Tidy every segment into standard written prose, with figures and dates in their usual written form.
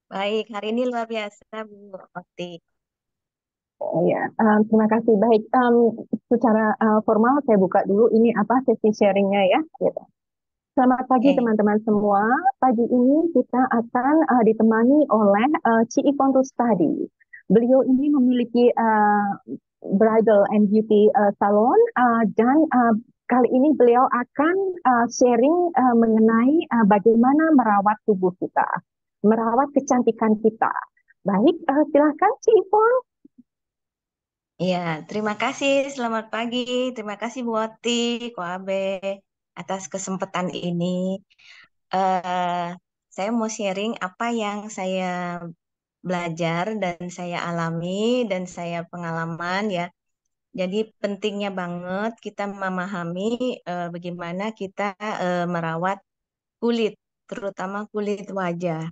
Baik, hari ini luar biasa, Bu Okti. Ya, terima kasih. Baik, secara formal saya buka dulu ini apa sesi sharingnya ya. Gitu. Selamat pagi Oke, teman-teman semua. Pagi ini kita akan ditemani oleh Ci Ipon Rustadi. Beliau ini memiliki bridal and beauty salon dan kali ini beliau akan sharing mengenai bagaimana merawat tubuh kita, merawat kecantikan kita. Baik, silahkan Ci Ipon. ya, terima kasih. Selamat pagi. Terima kasih Bu Okti, Ko Abe, atas kesempatan ini. eh saya mau sharing apa yang saya belajar dan saya alami dan saya pengalaman ya. Jadi pentingnya banget kita memahami bagaimana kita merawat kulit, terutama kulit wajah,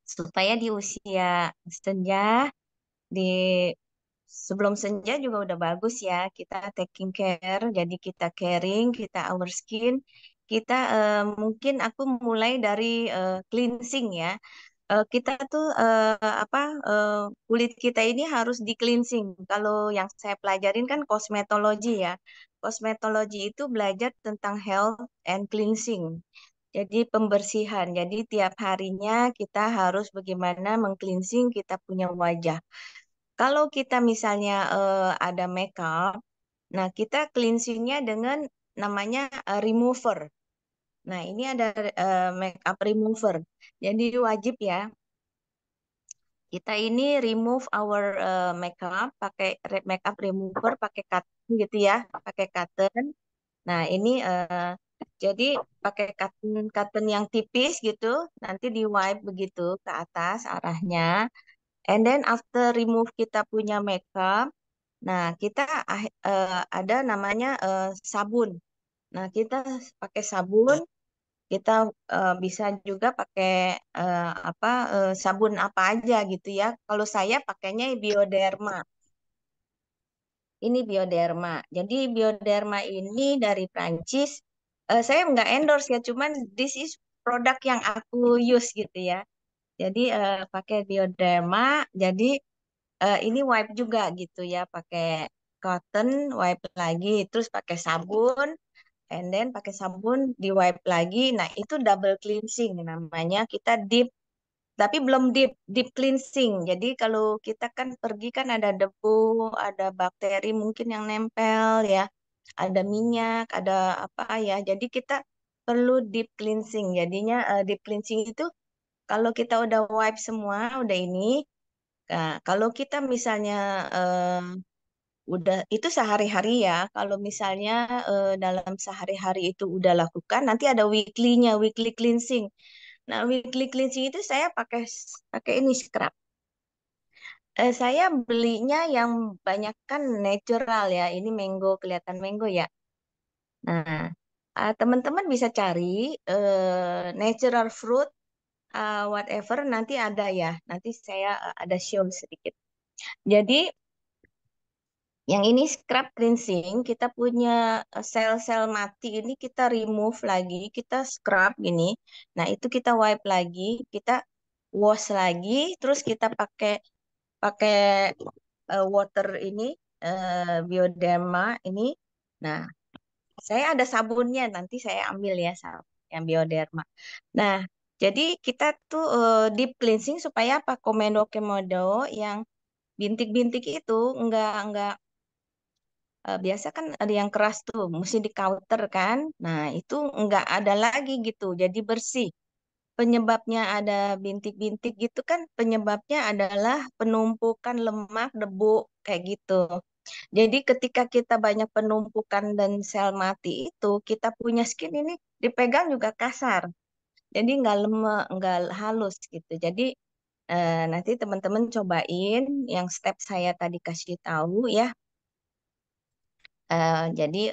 supaya di usia senja di sebelum senja juga udah bagus ya kita taking care, jadi kita caring, kita our skin, kita mungkin aku mulai dari cleansing ya. Kita tuh apa kulit kita ini harus di cleansing. Kalau yang saya pelajarin kan kosmetologi ya. Kosmetologi itu belajar tentang health and cleansing. Jadi pembersihan. Jadi tiap harinya kita harus bagaimana mengcleansing kita punya wajah. Kalau kita misalnya ada makeup, nah kita cleansingnya dengan namanya remover. Nah ini ada makeup remover. Jadi wajib ya kita ini remove our makeup pakai makeup remover pakai cotton gitu ya, pakai cotton. Nah ini jadi pakai cotton cotton yang tipis gitu, nanti di wipe begitu ke atas arahnya. And then after remove kita punya makeup. Nah, kita ada namanya sabun. Nah, kita pakai sabun, kita bisa juga pakai apa sabun apa aja gitu ya. Kalau saya pakainya Bioderma. Ini Bioderma. Jadi Bioderma ini dari Prancis. Saya nggak endorse ya, cuman this is produk yang aku use gitu ya. Jadi pakai Bioderma. Jadi ini wipe juga gitu ya, pakai cotton, wipe lagi, terus pakai sabun, and then pakai sabun di wipe lagi. Nah, itu double cleansing namanya. Kita deep, tapi belum deep deep cleansing. Jadi kalau kita kan pergi kan ada debu, ada bakteri mungkin yang nempel ya, ada minyak, ada apa ya. Jadi kita perlu deep cleansing. Jadinya deep cleansing itu kalau kita udah wipe semua, udah ini. Nah, kalau kita misalnya udah itu sehari-hari ya. Kalau misalnya dalam sehari-hari itu udah lakukan, nanti ada weekly-nya, weekly cleansing. Nah, weekly cleansing itu saya pakai pakai ini scrub. Saya belinya yang banyak kan natural ya. Ini mango, kelihatan mango ya. Nah, teman-teman bisa cari natural fruit, whatever, nanti ada ya. Nanti saya ada show sedikit. Jadi yang ini scrub cleansing, kita punya sel-sel mati ini kita remove lagi, kita scrub gini. Nah, itu kita wipe lagi, kita wash lagi, terus kita pakai pakai water ini Bioderma ini. Nah, saya ada sabunnya, nanti saya ambil ya sabun yang Bioderma. Nah, jadi kita tuh deep cleansing supaya apa? Komedo-komedo yang bintik-bintik itu enggak biasa kan ada yang keras tuh, mesti di counter kan. Nah, itu nggak ada lagi gitu, jadi bersih. Penyebabnya ada bintik-bintik gitu kan, penyebabnya adalah penumpukan lemak, debu, kayak gitu. Jadi ketika kita banyak penumpukan dan sel mati itu, kita punya skin ini dipegang juga kasar. Jadi nggak lemek, nggak halus gitu. Jadi nanti teman-teman cobain yang step saya tadi kasih tahu ya. Jadi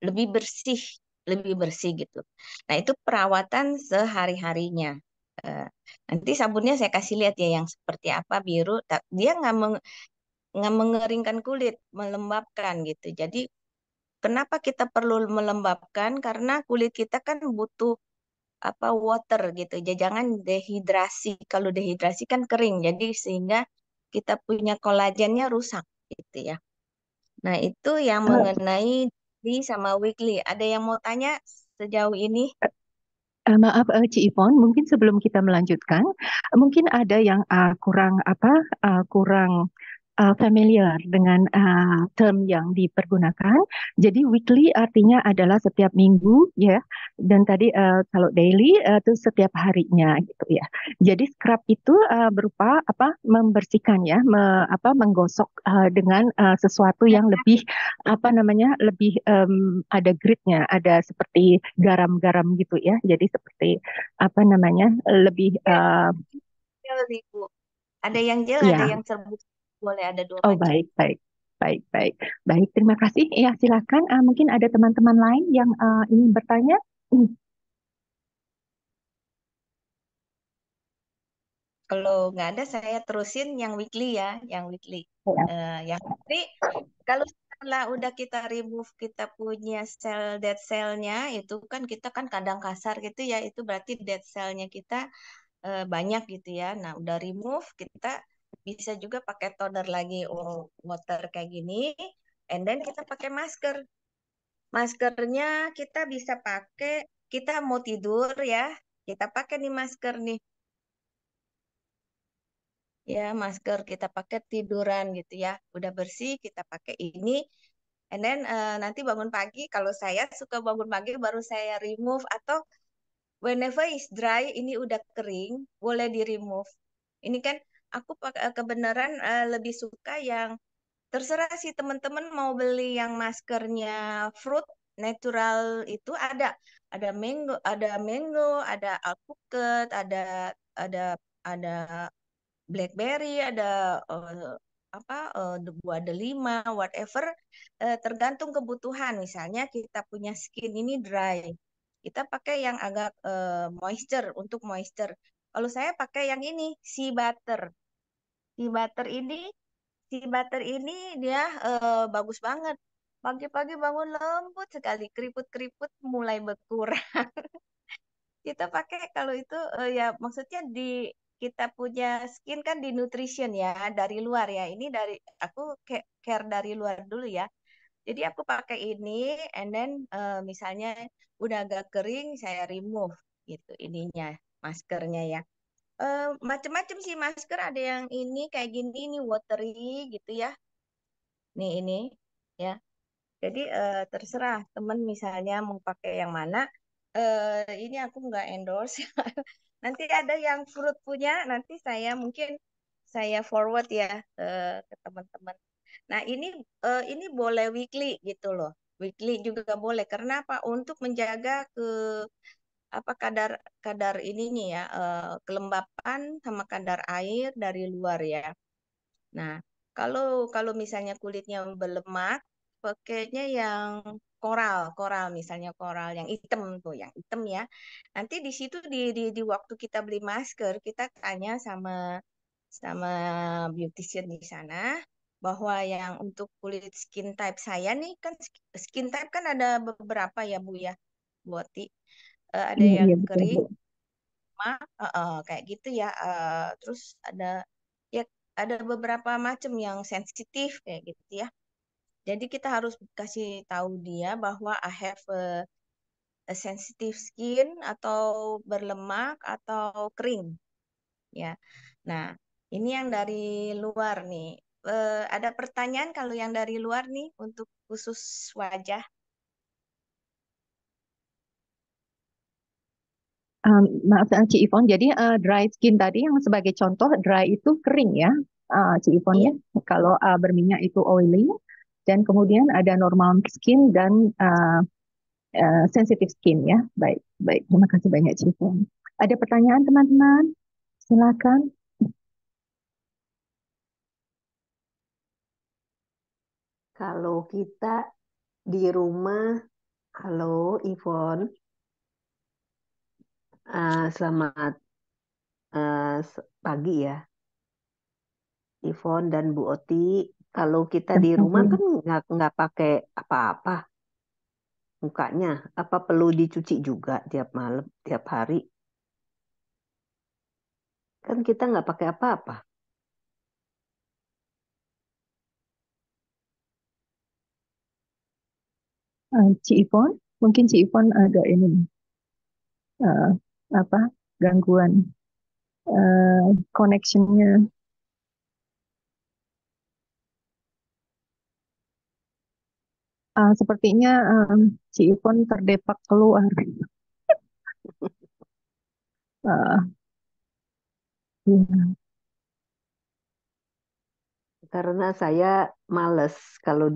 lebih bersih gitu. Nah itu perawatan sehari-harinya. Eh, Nanti sabunnya saya kasih lihat ya yang seperti apa biru. Dia nggak mengeringkan kulit, melembabkan gitu. Jadi kenapa kita perlu melembabkan? Karena kulit kita kan butuh apa water gitu. Jangan dehidrasi. Kalau dehidrasi kan kering, jadi sehingga kita punya kolagennya rusak gitu ya. Nah, itu yang Eh, mengenai di sama weekly. Ada yang mau tanya sejauh ini? Maaf, Ci Ivon, mungkin sebelum kita melanjutkan, mungkin ada yang kurang familiar dengan term yang dipergunakan. Jadi weekly artinya adalah setiap minggu, ya. Dan tadi kalau daily itu setiap harinya, gitu ya. Jadi scrub itu berupa apa? Membersihkan ya, menggosok dengan sesuatu yang lebih apa namanya lebih ada gritnya, ada seperti garam-garam gitu ya. Jadi seperti apa namanya lebih Ya, gel nih, Bu. Ada yang gel, ada ya. yang serbuk. Boleh ada dua Oh, macam. baik, baik, baik, baik, baik. Terima kasih. Ya, silakan. Mungkin ada teman-teman lain yang ingin bertanya. Hmm, Kalau nggak ada, saya terusin yang weekly ya, yang weekly. ya. Yang weekly, kalau setelah udah kita remove, kita punya sel dead cell-nya, itu kan kita kan kadang kasar gitu ya, itu berarti dead cell-nya kita banyak gitu ya. Nah, udah remove, kita bisa juga pakai toner lagi, water kayak gini, and then kita pakai masker. Maskernya kita bisa pakai, kita mau tidur ya, kita pakai nih masker nih. Ya, masker kita pakai tiduran gitu ya. Udah bersih, kita pakai ini. And then nanti bangun pagi, kalau saya suka bangun pagi baru saya remove atau whenever is dry, ini udah kering, boleh di remove. Ini kan aku kebenaran lebih suka yang terserah sih teman-teman mau beli yang maskernya fruit natural itu ada mango, ada alpukat, ada ada BlackBerry, ada buah delima, whatever, tergantung kebutuhan. Misalnya kita punya skin ini dry, kita pakai yang agak moisture untuk moisture. Kalau saya pakai yang ini, sea butter. Sea butter ini, sea butter ini dia bagus banget. Pagi-pagi bangun lembut sekali, keriput-keriput mulai berkurang. Kita pakai kalau itu ya maksudnya di kita punya skin kan di nutrition ya dari luar ya. Ini dari aku care dari luar dulu ya. Jadi aku pakai ini and then misalnya udah agak kering saya remove gitu ininya maskernya ya. Macem-macem sih masker ada yang ini kayak gini ini watery gitu ya. Nih ini ya. Jadi terserah temen misalnya mau pakai yang mana. Ini aku nggak endorse. Nanti ada yang fruit punya, nanti saya mungkin saya forward ya ke teman-teman. Nah ini boleh weekly gitu loh. Weekly juga boleh. Karena apa? Untuk menjaga apa kadar kadar ininya ya kelembapan sama kadar air dari luar ya. Nah, kalau kalau misalnya kulitnya berlemak, pakainya yang koral, koral misalnya koral yang hitam tuh, yang hitam ya. Nanti di situ di waktu kita beli masker, kita tanya sama sama beautician di sana bahwa yang untuk kulit skin type saya nih kan skin type kan ada beberapa ya Bu ya, Bu Oti. Ada Iya, yang iya, betul, kering, Bu. kayak gitu ya. Terus ya ada beberapa macam yang sensitif kayak gitu ya. Jadi kita harus kasih tahu dia bahwa I have a sensitive skin atau berlemak atau kering ya. Nah, ini yang dari luar nih. Ada pertanyaan kalau yang dari luar nih untuk khusus wajah. Maaf, Ci Ivon. Jadi dry skin tadi yang sebagai contoh dry itu kering ya, Ci Ivon Iya, ya. Kalau berminyak itu oily. Dan kemudian ada normal skin dan sensitive skin ya. Baik, baik. Terima kasih banyak, Ci Ivon. Ada pertanyaan, teman-teman? Silakan. Kalau kita di rumah, halo Ivon, selamat pagi ya, Ivon dan Bu Oti. Kalau kita di rumah kan nggak pakai apa-apa, mukanya? Apa perlu dicuci juga tiap malam, tiap hari? Kan kita nggak pakai apa-apa. Ci Ivon, mungkin Ci Ivon ada ini nih, eh, apa gangguan connectionnya. Sepertinya Ci Ivon terdepak keluar. Eh, iya. Karena saya males kalau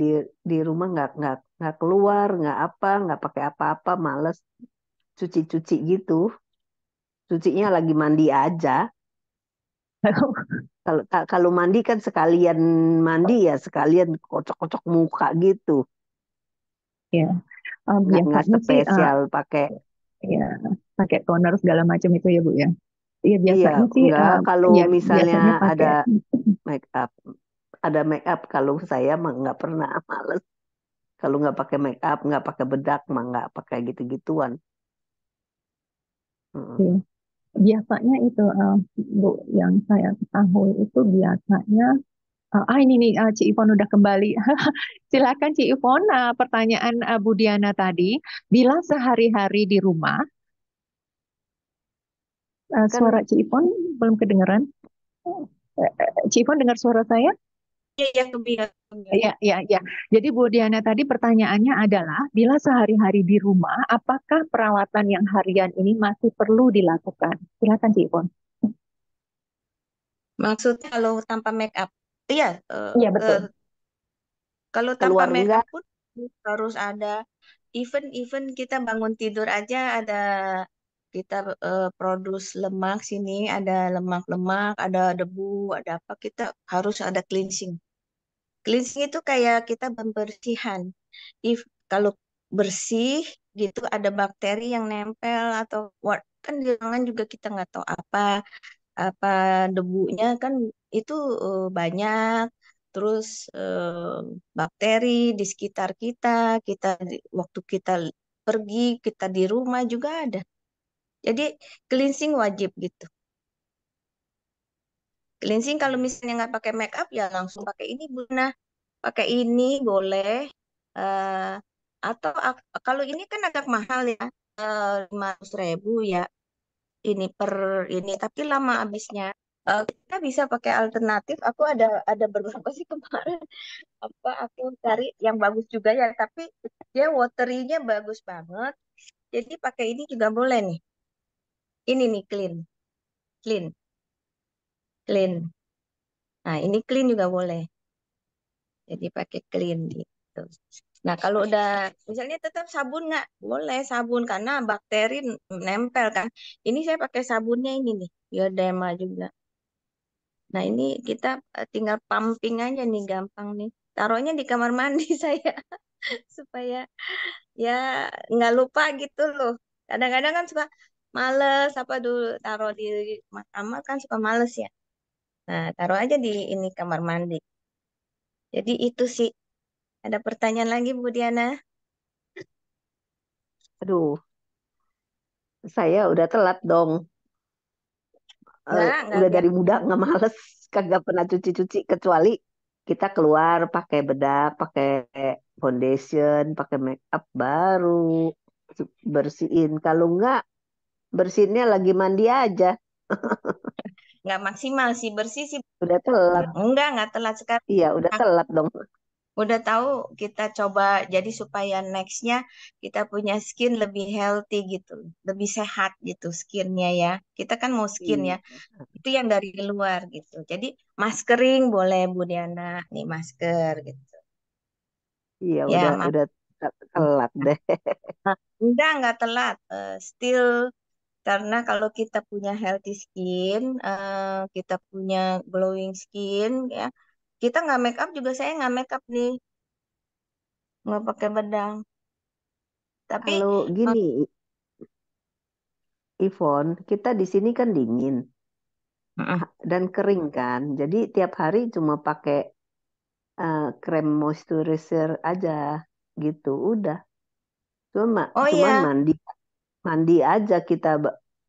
di rumah nggak keluar, nggak pakai apa-apa, males cuci-cuci gitu. Cucinya lagi mandi aja. Kalau mandi kan sekalian mandi ya sekalian kocok-kocok muka gitu. Ya, Nggak biasanya sih spesial pakai. ya pakai toner segala macam itu ya Bu ya. Iya Iya, biasanya sih nggak kalau ya misalnya biasanya ada pakai. make up, ada make up kalau saya mah nggak pernah males. Kalau nggak pakai make up, nggak pakai bedak, mah nggak pakai gitu-gituan. Mm. Ya. Biasanya itu Bu yang saya ketahui itu biasanya ini nih Ci Ivon udah kembali. Silakan Ci Ivon, pertanyaan Bu Diana tadi, bila sehari-hari di rumah, suara Kan Ci Ivon belum kedengeran. Ci Ivon dengar suara saya? Iya, iya, kebiasaan. Ya, ya, ya. Jadi Bu Diana tadi pertanyaannya adalah, bila sehari-hari di rumah, apakah perawatan yang harian ini masih perlu dilakukan? Silakan Ci Ivon. Maksudnya kalau tanpa make up. Iya, Iya betul. kalau tanpa keluar make up enggak? pun harus ada, even kita bangun tidur aja ada, kita produce lemak sini, ada lemak-lemak, ada debu, ada apa, kita harus ada cleansing. Cleansing itu kayak kita pembersihan. If kalau bersih gitu ada bakteri yang nempel atau kan di ruangan juga kita nggak tahu apa debunya kan itu banyak, terus bakteri di sekitar kita, waktu kita pergi, kita di rumah juga ada. Jadi cleansing wajib gitu. Cleansing kalau misalnya nggak pakai make up ya langsung pakai ini Bu. Nah, pakai ini boleh. eh atau kalau ini kan agak mahal ya, 500.000 ya ini per ini, tapi lama habisnya. Kita bisa pakai alternatif. Aku ada beberapa sih kemarin apa aku cari yang bagus juga ya, tapi dia waterinya bagus banget. Jadi pakai ini juga boleh nih. Ini nih clean, clean, clean. Nah ini clean juga boleh. Jadi pakai clean gitu. Nah kalau udah misalnya tetap sabun nggak boleh sabun karena bakteri nempel kan. Ini saya pakai sabunnya ini nih, Bioderma juga. Nah, ini kita tinggal pumping aja nih, gampang nih. Taruhnya di kamar mandi saya supaya ya nggak lupa gitu loh. Kadang-kadang kan suka males apa dulu taruh di kamar kan suka males ya. Nah, taruh aja di ini kamar mandi. Jadi itu sih. Ada pertanyaan lagi Bu Diana? Aduh, saya udah telat dong. Nggak Udah biar. dari muda nggak males, kagak pernah cuci-cuci kecuali kita keluar pakai bedak, pakai foundation, pakai make up baru bersihin. Kalau nggak bersihinnya lagi mandi aja. Nggak maksimal sih bersih sih. Udah telat. Nggak telat sekali. Iya, udah telat dong. Udah tahu kita coba jadi supaya nextnya kita punya skin lebih healthy gitu, lebih sehat gitu skinnya ya. Kita kan mau skin ya, Iya, itu yang dari luar gitu. Jadi maskering boleh Bu Diana, nih masker gitu. iya Ya mas, udah telat deh. enggak telat. Still karena kalau kita punya healthy skin, kita punya glowing skin ya, kita nggak make up juga saya nggak make up nih, nggak pakai bedang. Tapi Kalau eh, gini, Ivon, kita di sini kan dingin dan kering kan. Jadi tiap hari cuma pakai krem moisturizer aja gitu. Udah. Oh Cuman iya, mandi mandi aja kita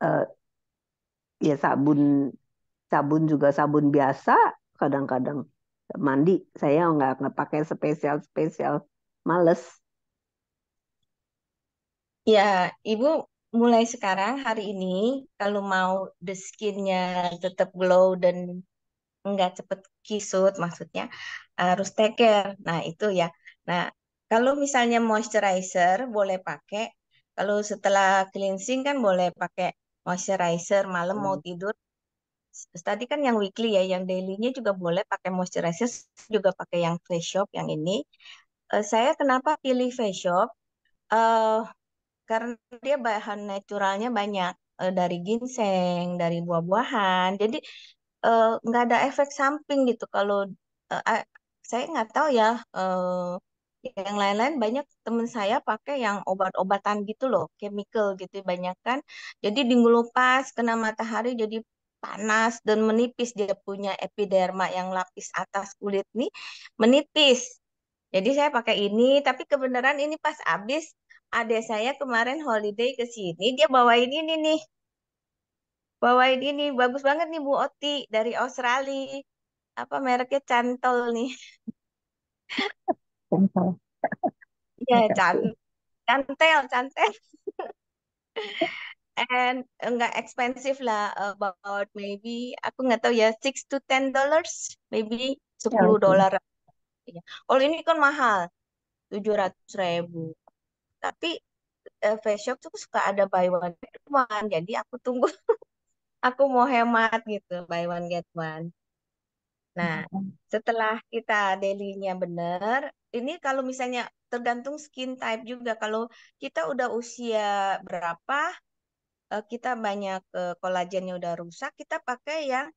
eh, ya sabun sabun juga sabun biasa kadang-kadang mandi saya nggak pakai spesial spesial males. ya Ibu mulai sekarang hari ini kalau mau the skinnya tetap glow dan nggak cepet kisut maksudnya harus take care. Nah itu ya. Nah kalau misalnya moisturizer boleh pakai. Kalau setelah cleansing kan boleh pakai moisturizer malam mau tidur. Tadi kan yang weekly ya, yang dailynya juga boleh pakai moisturizer, juga pakai yang face shop yang ini. Saya kenapa pilih face shop? Eh, karena dia bahan naturalnya banyak dari ginseng, dari buah-buahan. Jadi nggak ada efek samping gitu. Kalau saya nggak tahu ya, yang lain-lain banyak temen saya pakai yang obat-obatan gitu loh, chemical gitu banyak kan. Jadi di ngelupas kena matahari jadi panas dan menipis dia punya epiderma yang lapis atas kulit nih menipis. Jadi saya pakai ini, tapi kebenaran ini pas habis adik saya kemarin holiday ke sini, dia bawain ini nih. Bawain ini bagus banget nih Bu Oti dari Australia. Apa mereknya Cantol nih. Cancel. Iya, Terima kasih. cantel, cantel. And enggak expensive lah, about maybe aku nggak tahu ya, $6 to $10, maybe Ya, 10 oke. dolar. Ya. Kalau ini kan mahal, 700.000. Tapi face shop tuh suka ada buy one get one. Jadi aku tunggu, aku mau hemat gitu, buy one get one. Nah, setelah kita daily-nya bener, ini kalau misalnya tergantung skin type juga. Kalau kita udah usia berapa, kita banyak kolagennya udah rusak, kita pakai yang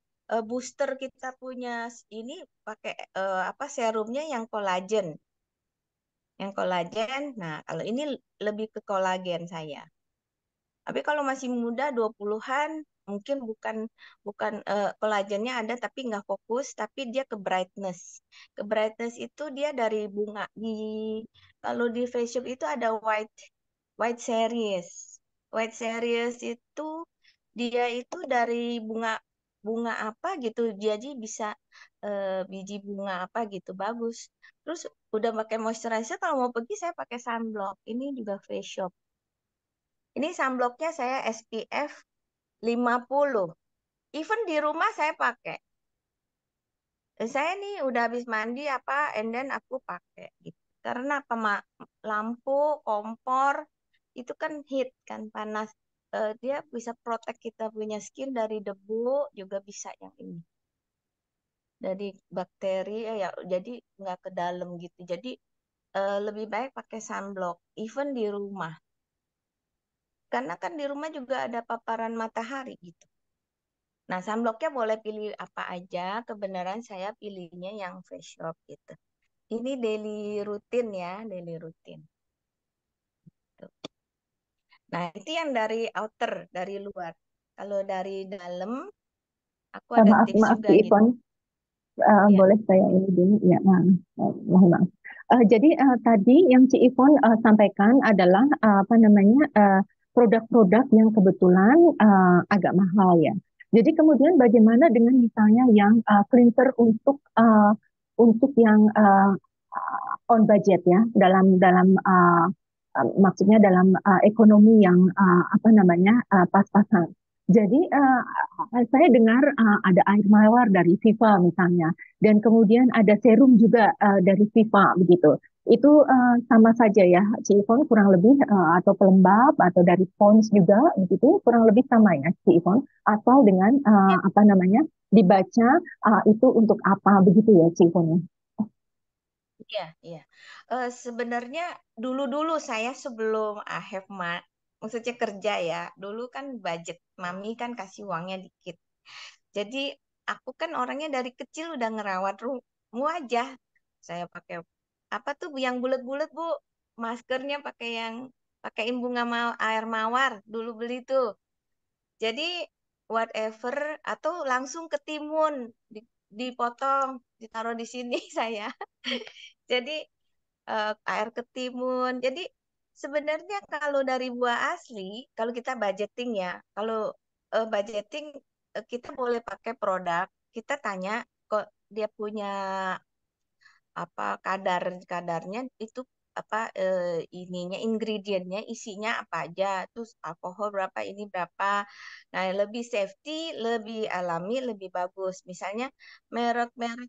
booster kita punya ini pakai apa serumnya yang kolagen. Yang kolagen. Nah, kalau ini lebih ke kolagen saya. Tapi kalau masih muda 20-an mungkin bukan bukan kolagennya ada tapi nggak fokus tapi dia ke brightness. Ke brightness itu dia dari bunga di kalau di face shop itu ada white series. White series itu dia itu dari bunga bunga apa gitu. Jadi bisa biji bunga apa gitu bagus. Terus udah pakai moisturizer kalau mau pergi saya pakai sunblock. Ini juga face shop. Ini sunblocknya saya SPF 50. Even di rumah saya pakai. Saya nih udah habis mandi apa, and then aku pakai gitu. Karena lampu, kompor, itu kan heat kan, panas. Dia bisa protect kita punya skin dari debu, juga bisa yang ini. Dari bakteri, ya jadi nggak ke dalam gitu. Jadi lebih baik pakai sunblock, even di rumah. Karena kan di rumah juga ada paparan matahari gitu. Nah, sunblocknya boleh pilih apa aja. Kebenaran saya pilihnya yang face shop gitu. Ini daily rutin ya, daily rutin. Tuh. Nah, itu yang dari outer, dari luar. Kalau dari dalam, aku ada Maaf, tips maaf juga Ci gitu. Ivon. Ya, Boleh saya ini dulu? Ya, mohon maaf. Jadi tadi yang Ci Ivon sampaikan adalah apa namanya produk-produk yang kebetulan agak mahal ya. Jadi kemudian bagaimana dengan misalnya yang cleanser untuk yang on budget ya dalam dalam maksudnya dalam ekonomi yang apa namanya pas-pasan. Jadi saya dengar ada air mawar dari Viva misalnya, dan kemudian ada serum juga dari Viva begitu. Itu sama saja ya, Civon kurang lebih atau pelembab atau dari Pond's juga begitu, kurang lebih sama ya, Civon. Asal dengan ya, apa namanya dibaca itu untuk apa begitu ya, Civon. ya, ya. Sebenarnya dulu-dulu saya sebelum maksudnya kerja ya, dulu kan budget mami kan kasih uangnya dikit. Jadi aku kan orangnya dari kecil udah ngerawat wajah. Saya pakai apa tuh yang bulat-bulat Bu? Maskernya pakai yang pakaiin bunga air mawar. Dulu beli tuh. Jadi whatever atau langsung ketimun dipotong, ditaruh di sini saya. Jadi air ketimun. Jadi sebenarnya kalau dari buah asli, kalau kita budgeting ya, kalau budgeting kita boleh pakai produk, kita tanya kok dia punya apa kadarnya itu apa ininya ingredientnya isinya apa aja, terus alkohol berapa, ini berapa. Nah, lebih safety, lebih alami, lebih bagus. Misalnya merek-merek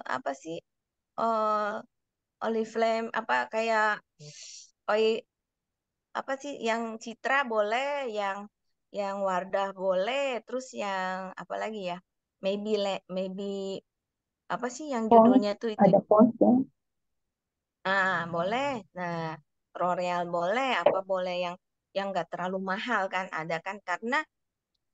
apa sih, eh Oriflame apa kayak oi apa sih yang Citra boleh, yang Wardah boleh, terus yang apa lagi ya? Maybe maybe apa sih yang Pons, judulnya tuh itu? ada Pons ya. Ah, boleh. Nah, L'Oreal boleh, apa boleh yang nggak terlalu mahal kan ada kan, karena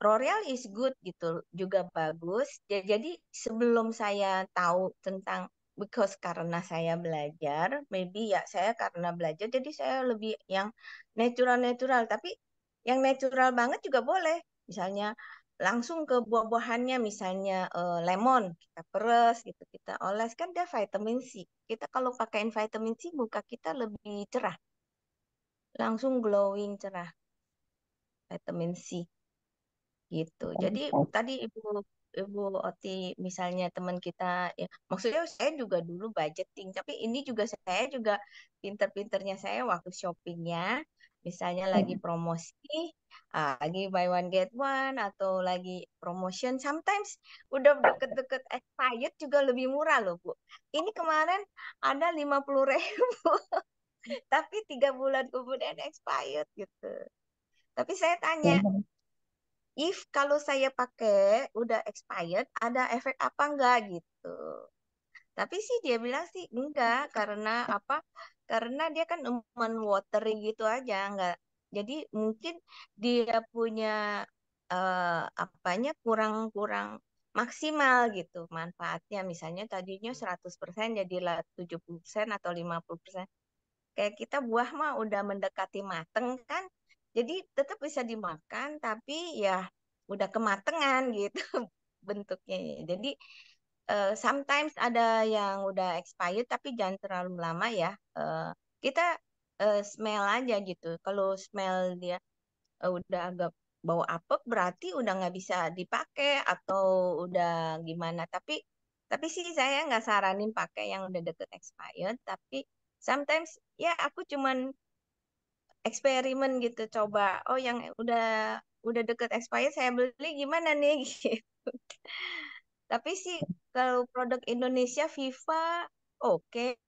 L'Oreal is good gitu, juga bagus. Jadi sebelum saya tahu tentang, because karena saya belajar, maybe ya saya karena belajar, jadi saya lebih yang natural-natural. Tapi yang natural banget juga boleh. Misalnya langsung ke buah-buahannya, misalnya lemon, kita peres gitu, kita oles, kan dia vitamin C. Kita kalau pakaiin vitamin C, muka kita lebih cerah, langsung glowing cerah, vitamin C. Gitu. Jadi tadi Ibu Oti misalnya teman kita ya, maksudnya saya juga dulu budgeting, tapi ini juga saya juga pinter-pinternya saya waktu shoppingnya, misalnya lagi Ya. promosi, lagi buy one get one atau lagi promotion, sometimes udah deket-deket expired juga lebih murah loh Bu. Ini kemarin ada 50.000, tapi 3 bulan kemudian expired gitu. Tapi saya tanya, Ya. if kalau saya pakai udah expired, ada efek apa enggak gitu. Tapi sih dia bilang sih enggak, karena apa? Karena dia kan watery gitu aja, enggak. Jadi mungkin dia punya apanya kurang-kurang maksimal gitu manfaatnya. Misalnya tadinya 100% jadilah 70% atau 50%. Kayak kita buah mah udah mendekati mateng kan. Jadi tetap bisa dimakan, tapi ya udah kematangan gitu bentuknya. Jadi sometimes ada yang udah expired tapi jangan terlalu lama ya. Kita smell aja gitu. Kalau smell dia udah agak bau apek, berarti udah nggak bisa dipakai atau udah gimana. Tapi sih saya nggak saranin pakai yang udah deket expired. Tapi sometimes ya aku cuman eksperimen gitu, coba. Oh, yang udah deket expired saya beli gimana nih? Gitu. Tapi sih kalau produk Indonesia Viva oke,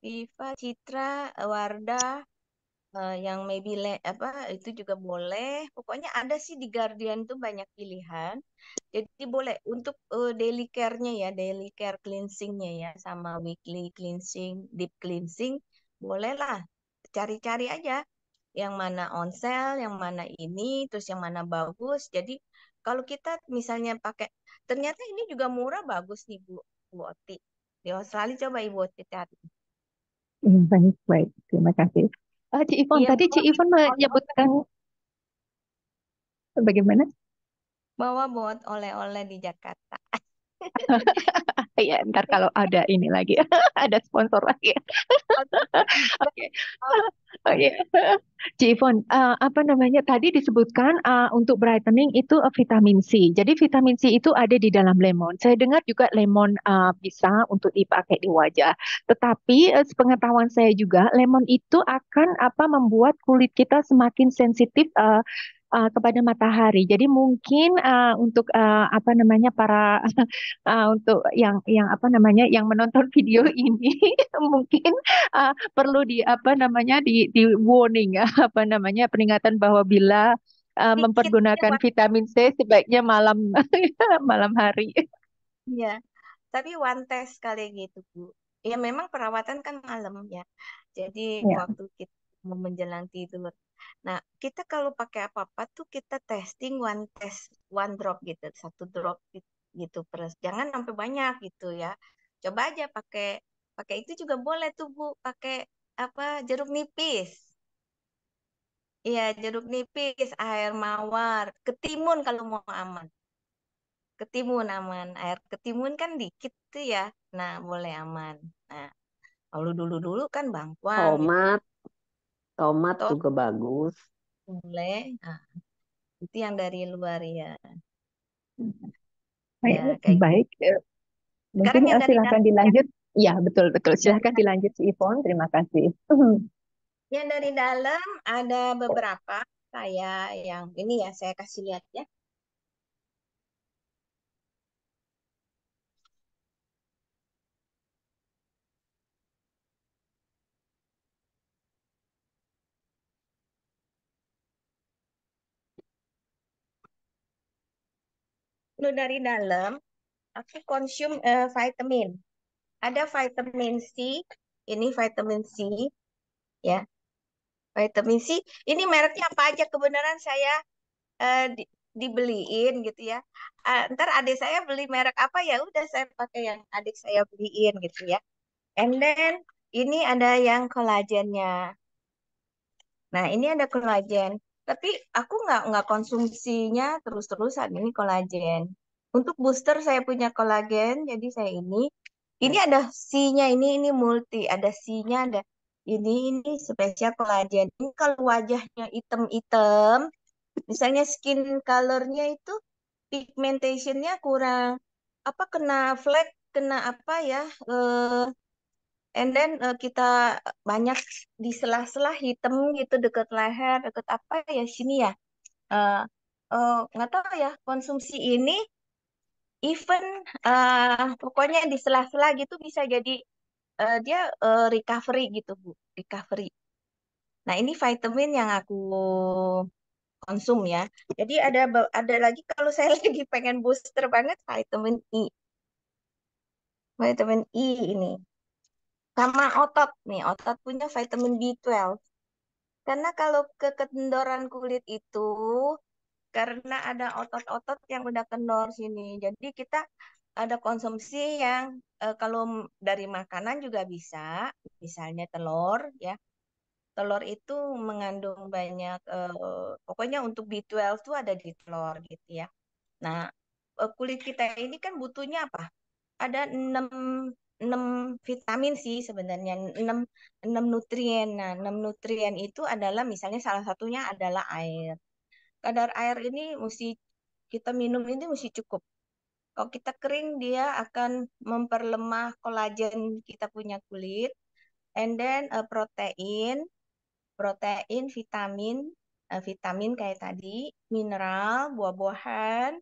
Viva, Citra, Wardah, yang maybe apa itu juga boleh. Pokoknya ada sih di Guardian tuh banyak pilihan. Jadi boleh untuk daily care-nya ya, daily care cleansing-nya ya, sama weekly cleansing, deep cleansing, bolehlah cari-cari aja yang mana on sale, yang mana ini, terus yang mana bagus. Jadi kalau kita misalnya pakai, ternyata ini juga murah bagus nih Bu Oti. Di Australia coba Ibu Oti cari. Baik, baik. Terima kasih. Ci Ivon, Iya, tadi Ci bawa Ivon oleh-oleh, menyebutkan bagaimana? bawa buat oleh-oleh di Jakarta. Ya, ntar kalau ada ini lagi, ada sponsor lagi. Oke. Oh iya. Ci Ivon, apa namanya tadi disebutkan untuk brightening itu vitamin C. Jadi vitamin C itu ada di dalam lemon. Saya dengar juga lemon bisa untuk dipakai di wajah. Tetapi sepengetahuan saya juga lemon itu akan apa membuat kulit kita semakin sensitif kepada matahari. Jadi mungkin untuk apa namanya para untuk yang apa namanya yang menonton video ini mungkin perlu di apa namanya di warning apa namanya peringatan bahwa bila Dikit aja, mempergunakan Wak. vitamin C sebaiknya malam malam hari. Iya. Tapi one test kali gitu, Bu. Ya memang perawatan kan malam ya. Jadi Ya. waktu kita mau menjelang tidur. Nah, kita kalau pakai apa-apa tuh kita testing one test, one drop gitu, 1 drop gitu per. Jangan sampai banyak gitu ya. Coba aja pakai pakai itu juga boleh tuh Bu, pakai apa jeruk nipis. Iya, jeruk nipis, air mawar, ketimun kalau mau aman. Ketimun aman, air ketimun kan dikit tuh ya. Nah, boleh aman. Nah, Kalau dulu-dulu kan bangkuang gitu. Tomat, tomat Toh juga bagus. boleh. Nah, itu yang dari luar ya. Baik, Ya kayak gitu. baik. Mungkin Sekarang yang dari silakan dalam ya. dilanjut. Ya, betul betul. Dari Silakan dilanjut, Si Ipon. Terima kasih. yang dari dalam ada beberapa saya yang ini ya saya kasih lihat ya. Lu dari dalam aku konsum vitamin. Ada vitamin C, ini vitamin C ya. Vitamin C, ini mereknya apa aja kebenaran saya dibeliin gitu ya. Ntar adik saya beli merek apa ya udah saya pakai yang adik saya beliin gitu ya. And then ini ada yang kolagennya. Nah ini ada kolagen. Tapi aku nggak konsumsinya terus-terusan ini kolagen. Untuk booster saya punya kolagen, jadi saya ini ada C-nya ini multi, ada C-nya ada ini spesial kolagen. Ini kalau wajahnya item-item, misalnya skin colornya itu pigmentationnya kurang apa kena flek kena apa ya and then kita banyak di sela-sela hitam gitu deket leher deket apa ya sini ya eh nggak tahu ya konsumsi ini even pokoknya di sela-sela gitu bisa jadi dia recovery gitu Bu recovery. Nah ini vitamin yang aku konsum ya. Jadi ada lagi kalau saya lagi pengen booster banget vitamin E. Vitamin E ini. Sama otot nih, otot punya vitamin B12. Karena kalau kekendoran kulit itu karena ada otot-otot yang udah kendor sini. Jadi kita ada konsumsi yang kalau dari makanan juga bisa, misalnya telur ya. Telur itu mengandung banyak pokoknya untuk B12 tuh ada di telur gitu ya. Nah, kulit kita ini kan butuhnya apa? Ada 6 vitamin sih sebenarnya, 6 6 nutrien. Nah, 6 nutrien itu adalah misalnya salah satunya adalah air. Kadar air ini mesti kita minum ini mesti cukup. Kalau kita kering dia akan memperlemah kolagen kita punya kulit. And then protein, vitamin kayak tadi, mineral, buah-buahan,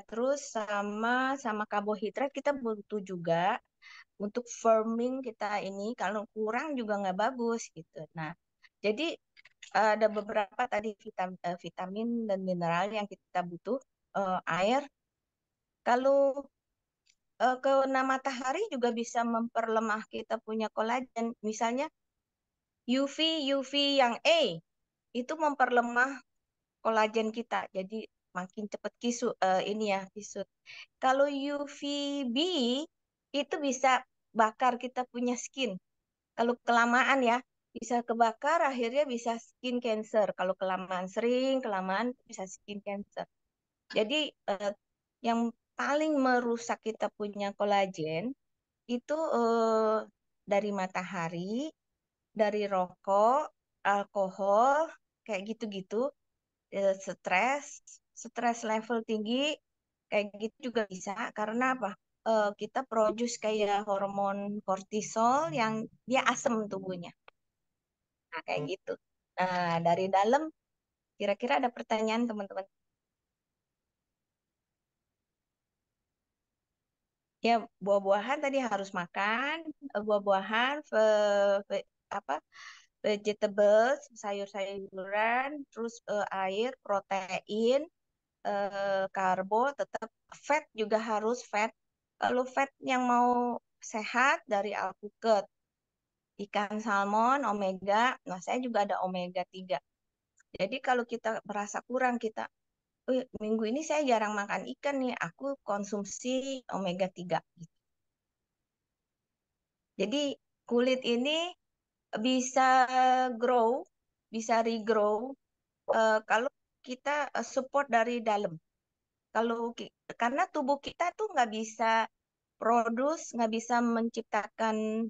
terus sama sama karbohidrat kita butuh juga untuk firming kita ini kalau kurang juga nggak bagus gitu. Nah, jadi ada beberapa tadi vitamin dan mineral yang kita butuh air. Kalau kena matahari juga bisa memperlemah kita punya kolagen. Misalnya UV yang A itu memperlemah kolagen kita. Jadi makin cepat ini ya kisut. Kalau UVB itu bisa bakar kita punya skin. Kalau kelamaan ya bisa kebakar akhirnya bisa skin cancer. Kalau kelamaan sering kelamaan bisa skin cancer. Jadi yang paling merusak kita punya kolagen itu dari matahari, dari rokok, alkohol, kayak gitu-gitu, stres, stres level tinggi, kayak gitu juga bisa karena apa? Kita produce kayak hormon kortisol yang dia asam tubuhnya. Nah, kayak gitu. Nah, dari dalam kira-kira ada pertanyaan teman-teman. Ya, buah-buahan tadi harus makan, buah-buahan, apa, vegetables, sayur-sayuran, terus air, protein, karbo, tetap fat juga harus fat. Kalau fat yang mau sehat dari alpukat, ikan salmon, omega. Nah, saya juga ada omega 3. Jadi kalau kita merasa kurang, kita, minggu ini saya jarang makan ikan nih, aku konsumsi omega 3. Jadi kulit ini bisa grow, bisa regrow kalau kita support dari dalam. Kalau karena tubuh kita tuh nggak bisa produce, nggak bisa menciptakan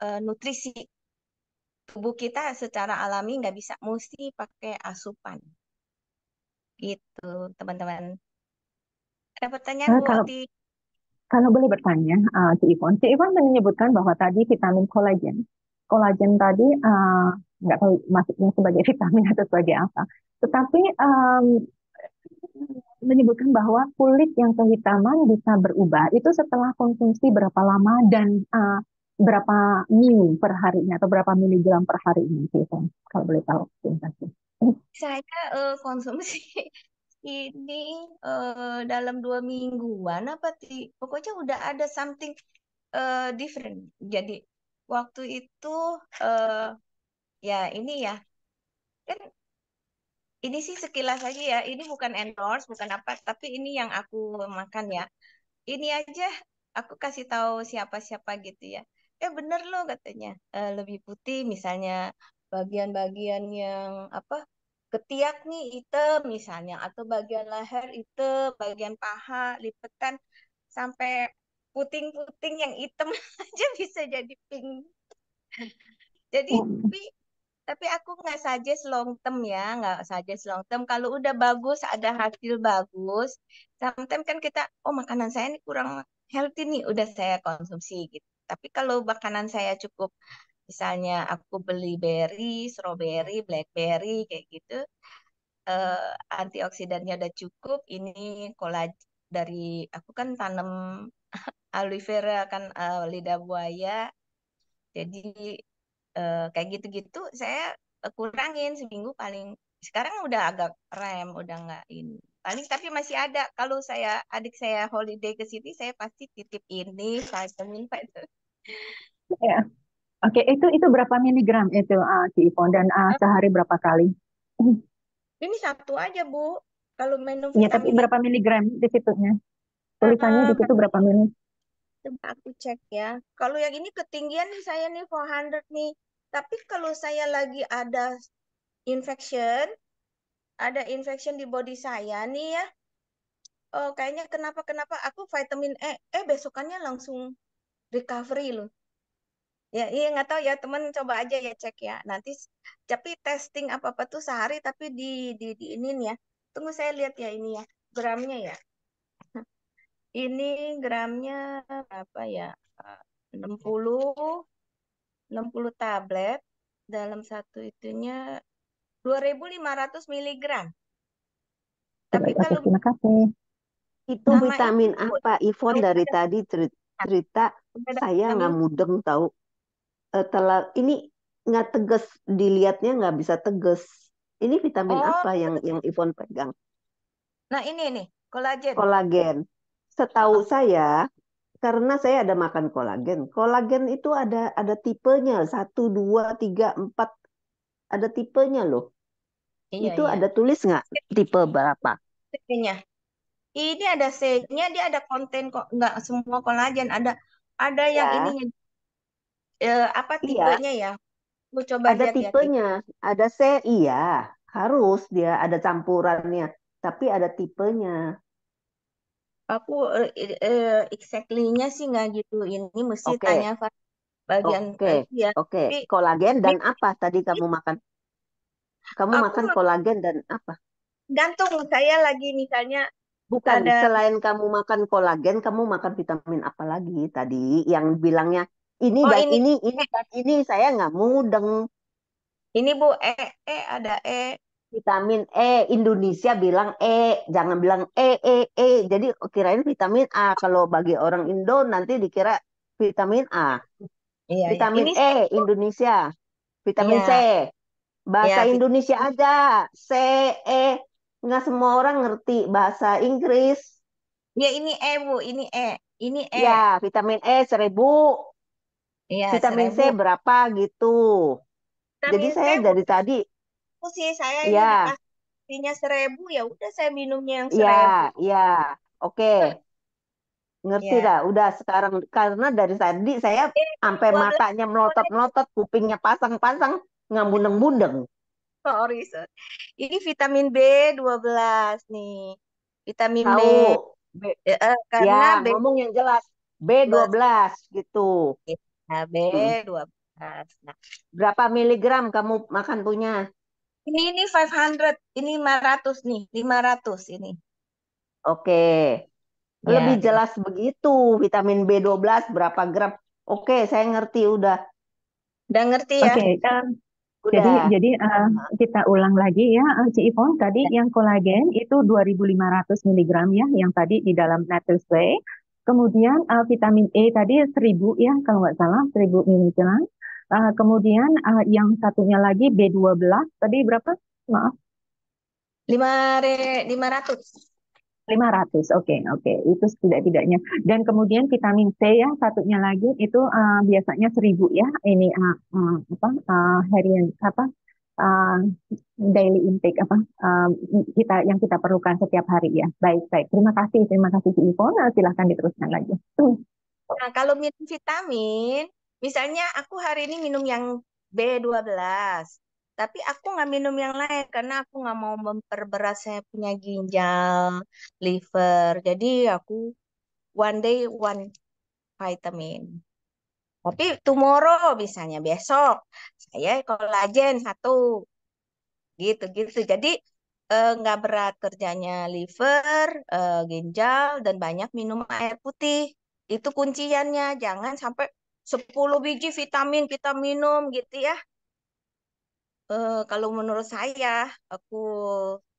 nutrisi tubuh kita secara alami nggak bisa, mesti pakai asupan gitu, teman-teman. Ada pertanyaan Bu Kalau Oti? Kalau boleh bertanya, Ci Ivon menyebutkan bahwa tadi vitamin kolagen. Kolagen tadi nggak tahu maksudnya sebagai vitamin atau sebagai apa. Tetapi menyebutkan bahwa kulit yang kehitaman bisa berubah. Itu setelah konsumsi berapa lama dan berapa mili per harinya atau berapa miligram per hari ini, Ci Ivon? Kalau boleh tahu, terima kasih. Saya konsumsi ini dalam 2 mingguan apa pokoknya udah ada something different. Jadi waktu itu eh, ya ini ya kan ini sih sekilas aja ya. Ini bukan endorse, bukan apa, tapi ini yang aku makan ya. Ini aja aku kasih tahu siapa-siapa gitu ya. Bener loh katanya. Lebih putih misalnya bagian-bagian yang apa ketiak nih hitam misalnya atau bagian leher hitam, bagian paha lipetan sampai puting-puting yang hitam aja bisa jadi pink. Jadi Hmm. tapi aku nggak suggest long term ya, nggak suggest long term. Kalau udah bagus, ada hasil bagus, sometimes kan kita, oh makanan saya ini kurang healthy nih, udah saya konsumsi gitu. Tapi kalau makanan saya cukup, misalnya aku beli berry, strawberry, blackberry kayak gitu, antioksidannya udah cukup. Ini kolagen dari aku kan tanam aloe vera kan lidah buaya, jadi kayak gitu-gitu saya kurangin seminggu paling. Sekarang udah agak rem, udah nggak ini. Paling tapi masih ada. Kalau adik saya holiday ke sini, saya pasti titip ini vitamin vitamin. Ya, oke, itu berapa miligram itu, Ci Ivon, dan sehari berapa kali? Ini satu aja Bu. Kalau minum Ya, tapi vitamin itu, berapa miligram di situnya? Tulisannya di situ berapa mili? coba aku cek ya. Kalau yang ini ketinggian nih saya nih 400 nih. Tapi kalau saya lagi infection, ada infection di body saya nih ya. Oh, kayaknya kenapa aku vitamin besokannya langsung recovery loh. Ya, iya nggak tahu ya teman, coba aja ya cek ya. Nanti tapi testing apa-apa tuh sehari tapi di ini ya. Tunggu saya lihat ya ini ya. Gramnya ya. Ini gramnya berapa ya? Eh, 60 60 tablet dalam satu itunya 2.500 miligram. Tapi Baik, oke, kalau terima kasih. Itu sama ini vitamin Bu, apa? Ivon udah dari ada tadi cerita, udah ada saya vitamin. nggak mudeng tahu. Ini nggak tegas, dilihatnya nggak bisa tegas. Ini vitamin Oh, apa yang Ivon pegang? nah ini nih, kolagen. Kolagen. Setahu Heeh. saya, karena saya ada makan kolagen. Kolagen itu ada tipenya, satu, dua, tiga, empat, ada tipenya loh. Iya, Itu iya. ada tulis nggak tipe berapa? C-nya. Ini ada C-nya, dia ada konten kok, nggak semua kolagen. Ada yang Ya, ininya, apa iya, tipenya ya? Lu coba ada lihat ya. tipenya. Ada C, iya, harus dia ada campurannya. Tapi ada tipenya. Aku exactly-nya sih nggak gitu. Ini mesti tanya Oke, bagian oke, itu ya. oke. Tapi Kolagen ini dan apa tadi kamu makan? Kamu aku makan kolagen dan apa? gantung saya lagi misalnya Bukan, ada. selain kamu makan kolagen, kamu makan vitamin apa lagi tadi yang bilangnya ini Oh dan ini ini dan ini saya nggak mudeng. ini Bu, ada Vitamin Indonesia bilang jangan bilang Jadi kirain vitamin A. Kalau bagi orang Indo nanti dikira vitamin A. Iya ya. Vitamin Ini sih Bu. Indonesia, vitamin C. Iya, Bahasa ya. Indonesia aja. C, E. Nggak semua orang ngerti bahasa Inggris. Ya ini Bu, ini ini Ya, vitamin E 1.000, Iya, vitamin C 1.000. berapa gitu. Jadi Vitamin C saya Bu, dari tadi, sih saya ini ya, dikasihnya 1.000 ya udah saya minumnya yang ya, 1.000. ya, oke, ngerti Ya, dah. Udah sekarang karena dari tadi saya sampai 12 matanya boleh. melotot-melotot, kupingnya pasang-pasang, ngambundeng-bundeng. Sorry, sorry. Ini vitamin B12 nih. Vitamin B, Tahu, B, ya karena ngomong yang jelas. B12 B12 gitu. Ya, Mm. B12. Nah, Berapa miligram kamu makan punya? ini 500, ini 500 nih, 500 ini. Oke, lebih Ya, jelas begitu. Vitamin B12 berapa gram? Oke, saya ngerti udah. udah ngerti ya? Oke, jadi Udah. jadi kita ulang lagi ya, Ci Ipon. Tadi Ya. yang kolagen itu 2.500 miligram ya, yang tadi di dalam Nature's Way. Kemudian vitamin E tadi 1.000 ya, kalau nggak salah 1.000 miligram. Kemudian yang satunya lagi B12 tadi berapa? Maaf. 500. 500, oke, oke, itu setidak-tidaknya. Dan kemudian vitamin C ya, satunya lagi itu biasanya 1.000 ya, ini apa, harian, apa, uh, daily intake, apa, kita yang kita perlukan setiap hari ya. Baik, baik, terima kasih Ci Ivon. Silahkan diteruskan lagi. Nah, kalau minum vitamin, misalnya aku hari ini minum yang B12, tapi aku nggak minum yang lain karena aku nggak mau memperberat saya punya ginjal, liver. Jadi aku one day one vitamin. Tapi tomorrow misalnya besok saya kolagen satu gitu-gitu. Jadi nggak berat kerjanya liver, ginjal dan banyak minum air putih. Itu kunciannya. Jangan sampai 10 biji vitamin kita minum gitu ya. Kalau menurut saya, aku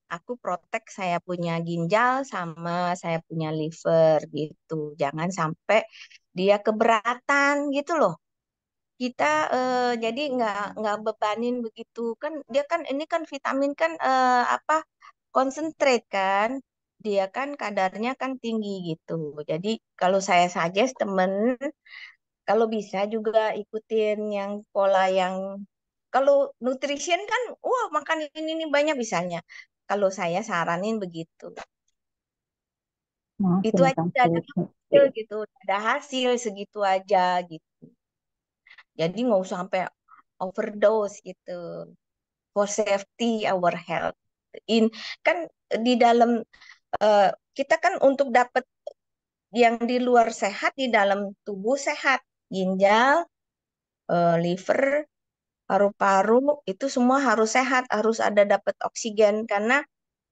aku protek saya punya ginjal sama saya punya liver gitu. Jangan sampai dia keberatan gitu loh. Kita jadi nggak bebanin begitu kan, dia kan ini kan vitamin kan apa, concentrate kan, dia kan kadarnya kan tinggi gitu. Jadi kalau saya suggest temen, kalau bisa juga ikutin yang pola yang, kalau nutrition kan wah makan ini banyak bisanya, kalau saya saranin begitu. Nah, Itu terima aja udah kasih. ada hasil gitu, udah ada hasil segitu aja gitu. Jadi nggak usah sampai overdose gitu, for safety our health. In kan di dalam, eh, kita kan untuk dapat yang di luar sehat, di dalam tubuh sehat, ginjal, liver, paru-paru itu semua harus sehat, harus ada dapat oksigen karena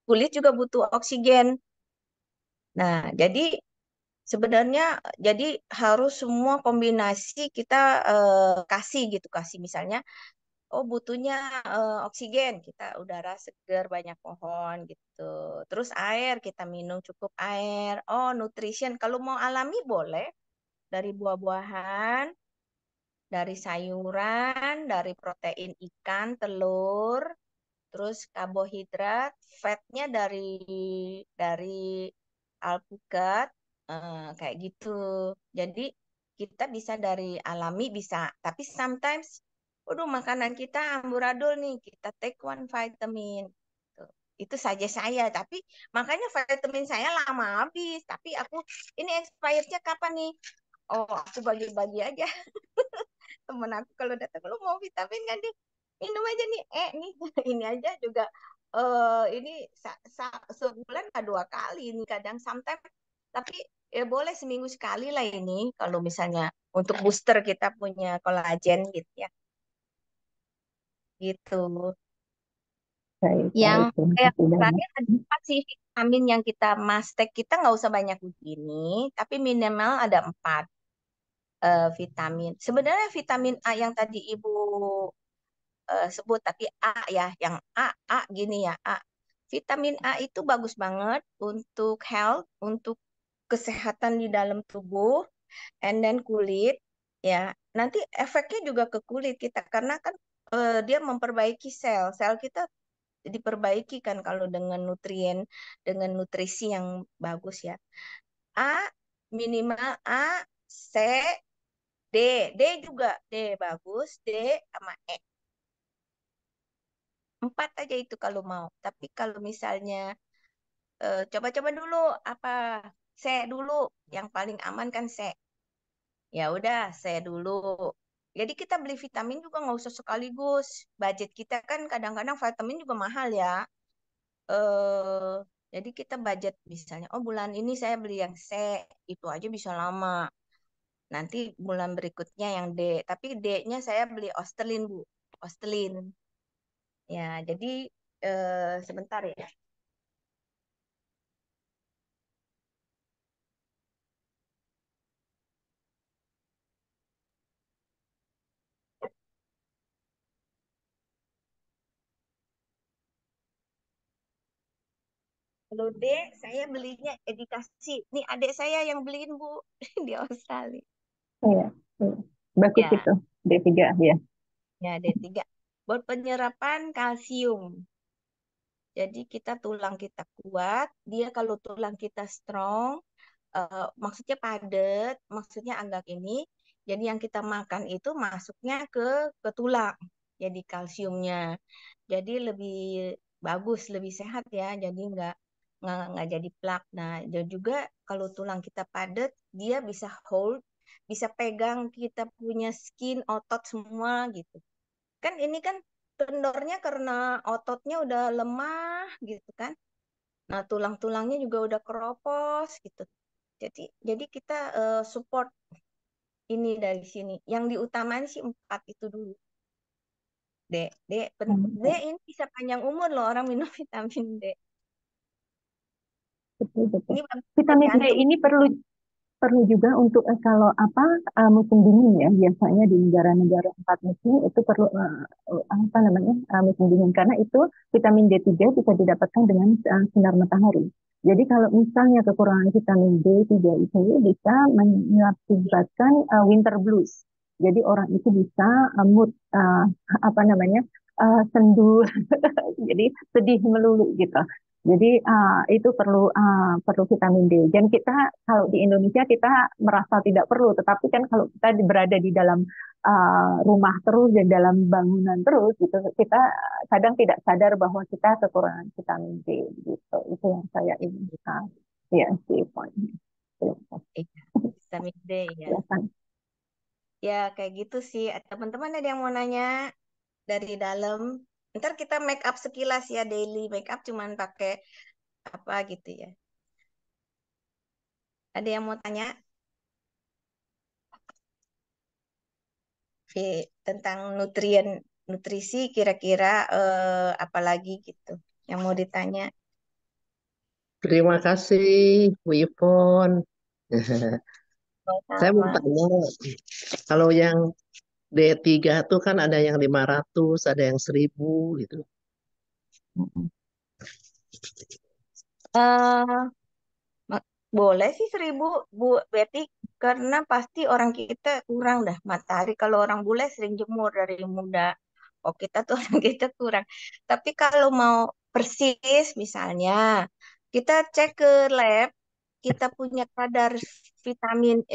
kulit juga butuh oksigen. Nah, jadi sebenarnya jadi harus semua kombinasi kita kasih gitu, kasih misalnya oh butuhnya oksigen, kita udara segar banyak pohon gitu. Terus air kita minum cukup air. Oh nutrition kalau mau alami boleh dari buah-buahan, dari sayuran, dari protein ikan, telur, terus karbohidrat, fatnya dari alpukat, kayak gitu. Jadi kita bisa dari alami bisa, tapi sometimes, waduh makanan kita amburadul nih, kita take one vitamin. Tuh. Itu saja saya, tapi makanya vitamin saya lama habis. Tapi aku ini expirednya kapan nih? Oh, aku bagi-bagi aja. Temen aku kalau datang, lu mau vitamin kan nih? Minum aja nih, nih ini aja juga ini sebulan nggak 2 kali ini kadang sometimes, tapi ya boleh seminggu sekali lah ini kalau misalnya untuk booster kita punya kolagen gitu ya, gitu. Baik, Yang baik, terima yang kasih banyak. terakhir ada apa sih vitamin yang kita must take, kita nggak usah banyak begini, tapi minimal ada 4 vitamin. Sebenarnya vitamin A yang tadi Ibu sebut, tapi A ya, yang A gini ya, A. Vitamin A itu bagus banget untuk health, untuk kesehatan di dalam tubuh, and then kulit, ya. Nanti efeknya juga ke kulit kita karena kan dia memperbaiki sel kita diperbaiki kan kalau dengan nutrien, dengan nutrisi yang bagus ya. A minimal A, C, D, D juga D bagus, D sama E. 4 aja itu kalau mau. Tapi kalau misalnya coba-coba dulu apa, C dulu, yang paling aman kan C. Ya udah C dulu. Jadi kita beli vitamin juga nggak usah sekaligus. Budget kita kan kadang-kadang vitamin juga mahal ya. eh jadi kita budget misalnya, oh bulan ini saya beli yang C, itu aja bisa lama. Nanti bulan berikutnya yang D. Tapi D-nya saya beli Ostelin, Bu. Ostelin. Ya, jadi sebentar ya. Kalau D, saya belinya edukasi. Nih adik saya yang beliin, Bu, di Australia. Iya, iya. Bagus Ya, itu D3 ya. ya D3. Buat penyerapan kalsium. Jadi kita tulang kita kuat, dia kalau tulang kita strong, maksudnya padat, maksudnya agak ini. Jadi yang kita makan itu masuknya ke tulang. Jadi kalsiumnya. Jadi lebih bagus, lebih sehat ya. Jadi nggak jadi plak. Nah, dan juga kalau tulang kita padat, dia bisa hold, bisa pegang kita punya skin, otot semua gitu. Kan ini kan kendornya karena ototnya udah lemah gitu kan. Nah, tulang-tulangnya juga udah keropos gitu. Jadi kita support ini dari sini. Yang diutamain sih 4 itu dulu. D, D Hmm, ini bisa panjang umur loh orang minum vitamin D. betul, betul. Ini bagus buat Vitamin D jantung. ini perlu perlu juga untuk kalau apa musim dingin ya, biasanya di negara-negara 4 musim itu perlu apa namanya musim dingin, karena itu vitamin D3 bisa didapatkan dengan sinar matahari. Jadi kalau misalnya kekurangan vitamin D3 itu bisa mengakibatkan winter blues. Jadi orang itu bisa mood apa namanya sendu, jadi sedih melulu gitu. Jadi itu perlu vitamin D. Dan kita kalau di Indonesia kita merasa tidak perlu, tetapi kan kalau kita berada di dalam rumah terus dan dalam bangunan terus, gitu, kita kadang tidak sadar bahwa kita kekurangan vitamin D. Gitu. Itu yang saya ingin ya sih poinnya. Iya, vitamin D ya. Silakan. Ya kayak gitu sih. Teman-teman ada yang mau nanya dari dalam? Ntar kita make up sekilas ya, daily make up cuman pakai apa gitu ya. Ada yang mau tanya? Tentang nutrisi kira-kira apalagi gitu yang mau ditanya. Terima kasih, Bu Ipon. Saya mau Sama. tanya, kalau yang D3 tuh kan ada yang 500, ada yang 1000 gitu. eh Boleh sih 1.000 Bu Betty, karena pasti orang kita kurang dah matahari. Kalau orang bule sering jemur dari muda. Oh kita tuh orang kita kurang. Tapi kalau mau persis misalnya, kita cek ke lab, kita punya kadar vitamin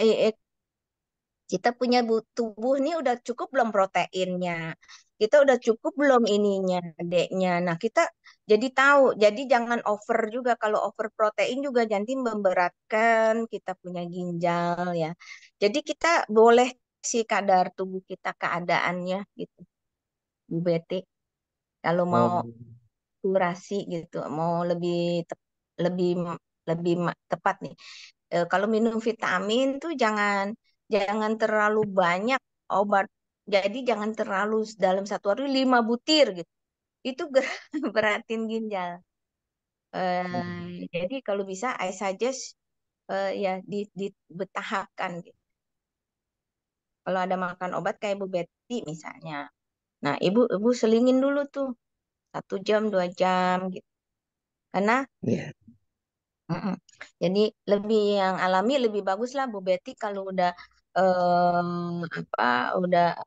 kita punya tubuh nih udah cukup belum proteinnya? Kita udah cukup belum ininya, D-nya. Nah, kita jadi tahu. Jadi jangan over juga. Kalau over protein juga nanti memberatkan kita punya ginjal ya. Jadi kita boleh sih kadar tubuh kita keadaannya gitu, Bu Betty. Kalau mau Oh, durasi gitu, mau lebih lebih tepat nih. Kalau minum vitamin tuh jangan jangan terlalu banyak obat. Jadi jangan terlalu dalam satu hari 5 butir gitu. Itu beratin ginjal. Jadi kalau bisa I suggest ya bertahapkan gitu. Kalau ada makan obat kayak Bu Betty misalnya. Nah, ibu selingin dulu tuh 1 jam 2 jam gitu. Karena iya. mm-mm. Jadi lebih yang alami lebih bagus lah Bu Betty kalau udah apa udah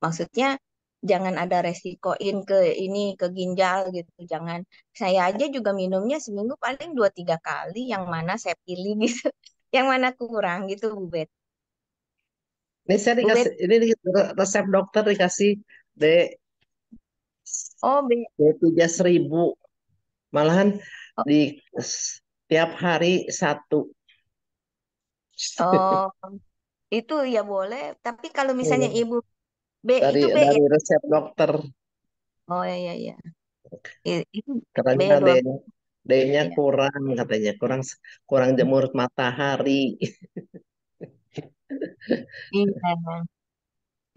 maksudnya jangan ada resikoin ke ini ke ginjal gitu. Jangan saya aja juga minumnya seminggu paling 2 3 kali yang mana saya pilih gitu. Yang mana kurang gitu Bu Bet. Ini saya Bu Bet. dikasih, resep dokter dikasih D, Oh, D3 1000. Malahan oh, di tiap hari satu. oh, itu ya boleh. Tapi kalau misalnya Iya. Ibu B Dari itu B ya. dari resep dokter. Oh ya ya ya. Itu Katanya B12 D-nya ya. kurang katanya, kurang kurang jemur matahari. Iya.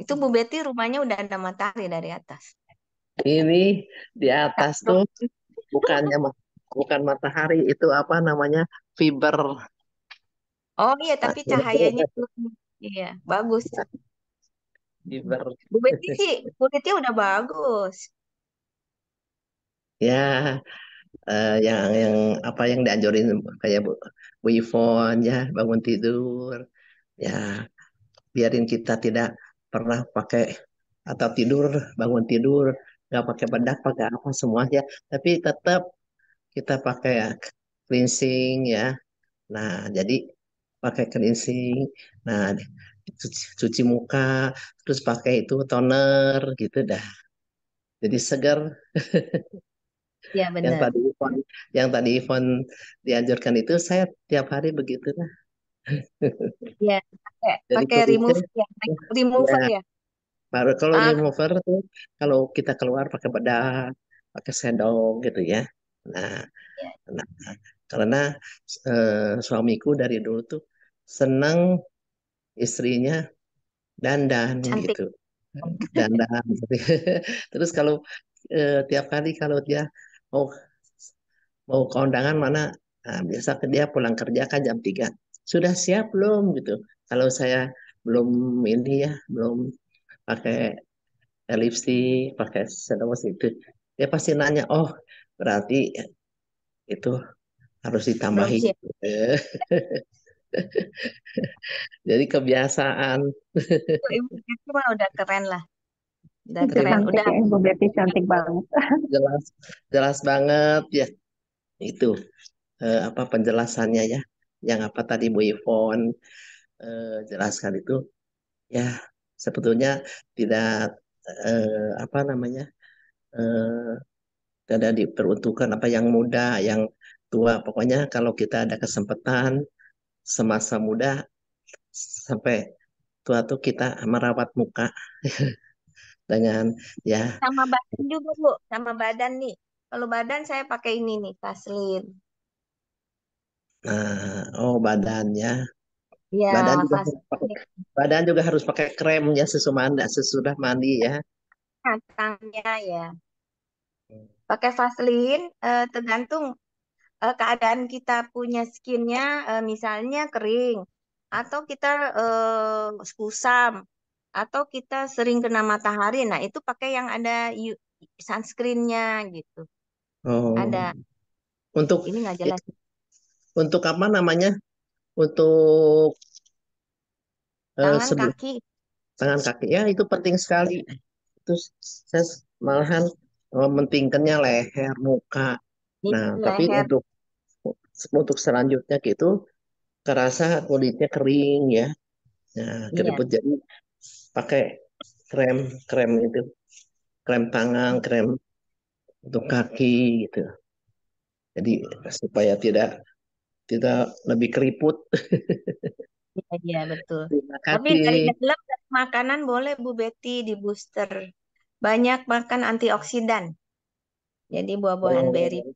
Itu Bu Betty rumahnya udah ada matahari dari atas. Ini di atas tuh Cakep. bukannya bukan matahari, itu apa namanya, fiber. Oh iya, tapi cahayanya tuh, iya, bagus tuh. Fiber. Bu Betty sih, kulitnya udah bagus. Ya, yang apa yang dianjurin kayak Bu Yvonne ya, bangun tidur ya, biarin kita tidak pernah pakai atau tidur, bangun tidur nggak pakai bedak, pakai apa semuanya, tapi tetap kita pakai ya, cleansing ya. Nah, jadi pakai cleansing, nah cuci muka, terus pakai itu toner gitu dah. Jadi segar. Iya Yang bener. tadi Ivon, yang tadi Ivon dianjurkan itu saya tiap hari begitu lah. Iya, pakai Jadi pakai kulitnya remove ya, ya, remover ya. baru kalau Ah, remover tuh kalau kita keluar pakai bedak, pakai sendok gitu ya. Nah, iya, nah karena suamiku dari dulu tuh senang istrinya dandan cantik. gitu. Dandan gitu. Terus kalau tiap kali kalau dia mau mau ke undangan mana, nah, biasa dia pulang kerja kan jam 3 sudah siap belum gitu. Kalau saya belum ini ya, belum pakai lipstick, pakai sedowas itu, dia pasti nanya, oh berarti itu harus Belum ditambahin. siap. Eh, Jadi kebiasaan. Oh, Ibu itu mah udah keren lah, udah Itu keren, cantik udah. ya, Ibu Betty cantik banget. Jelas, jelas banget ya itu, apa penjelasannya ya, yang apa tadi Bu Yvonne jelaskan itu ya, sebetulnya tidak apa namanya, eh, tidak diperuntukkan apa yang muda, yang tua. Pokoknya kalau kita ada kesempatan semasa muda sampai tua tuh kita merawat muka dengan ya, Sama badan juga Bu, sama badan nih. Kalau badan saya pakai ini nih, Vaseline. oh badannya, Iya, badan juga harus pakai, Vaseline. badan juga harus pakai krem ya sesudah mandi ya. Tangannya ya. Pakai Vaseline, tergantung keadaan kita punya skinnya, misalnya kering, atau kita kusam, atau kita sering kena matahari. Nah, itu pakai yang ada sunscreennya gitu. Oh, Ada, untuk ini nggak jelas. untuk apa namanya? Untuk Tangan, sebelum kaki, tangan kaki ya itu penting sekali. Itu saya malahan mementingkannya leher, muka. di Nah, tapi leher. untuk selanjutnya gitu kerasa kulitnya kering ya. Nah, Iya, keriput jadi pakai krem krem itu, krem tangan, krem untuk kaki gitu. Jadi supaya tidak tidak lebih keriput. iya, iya, betul. Terima Tapi dari kasih. dalam dari makanan boleh Bu Betty di booster. Banyak makan antioksidan. Jadi buah-buahan berry. Oh,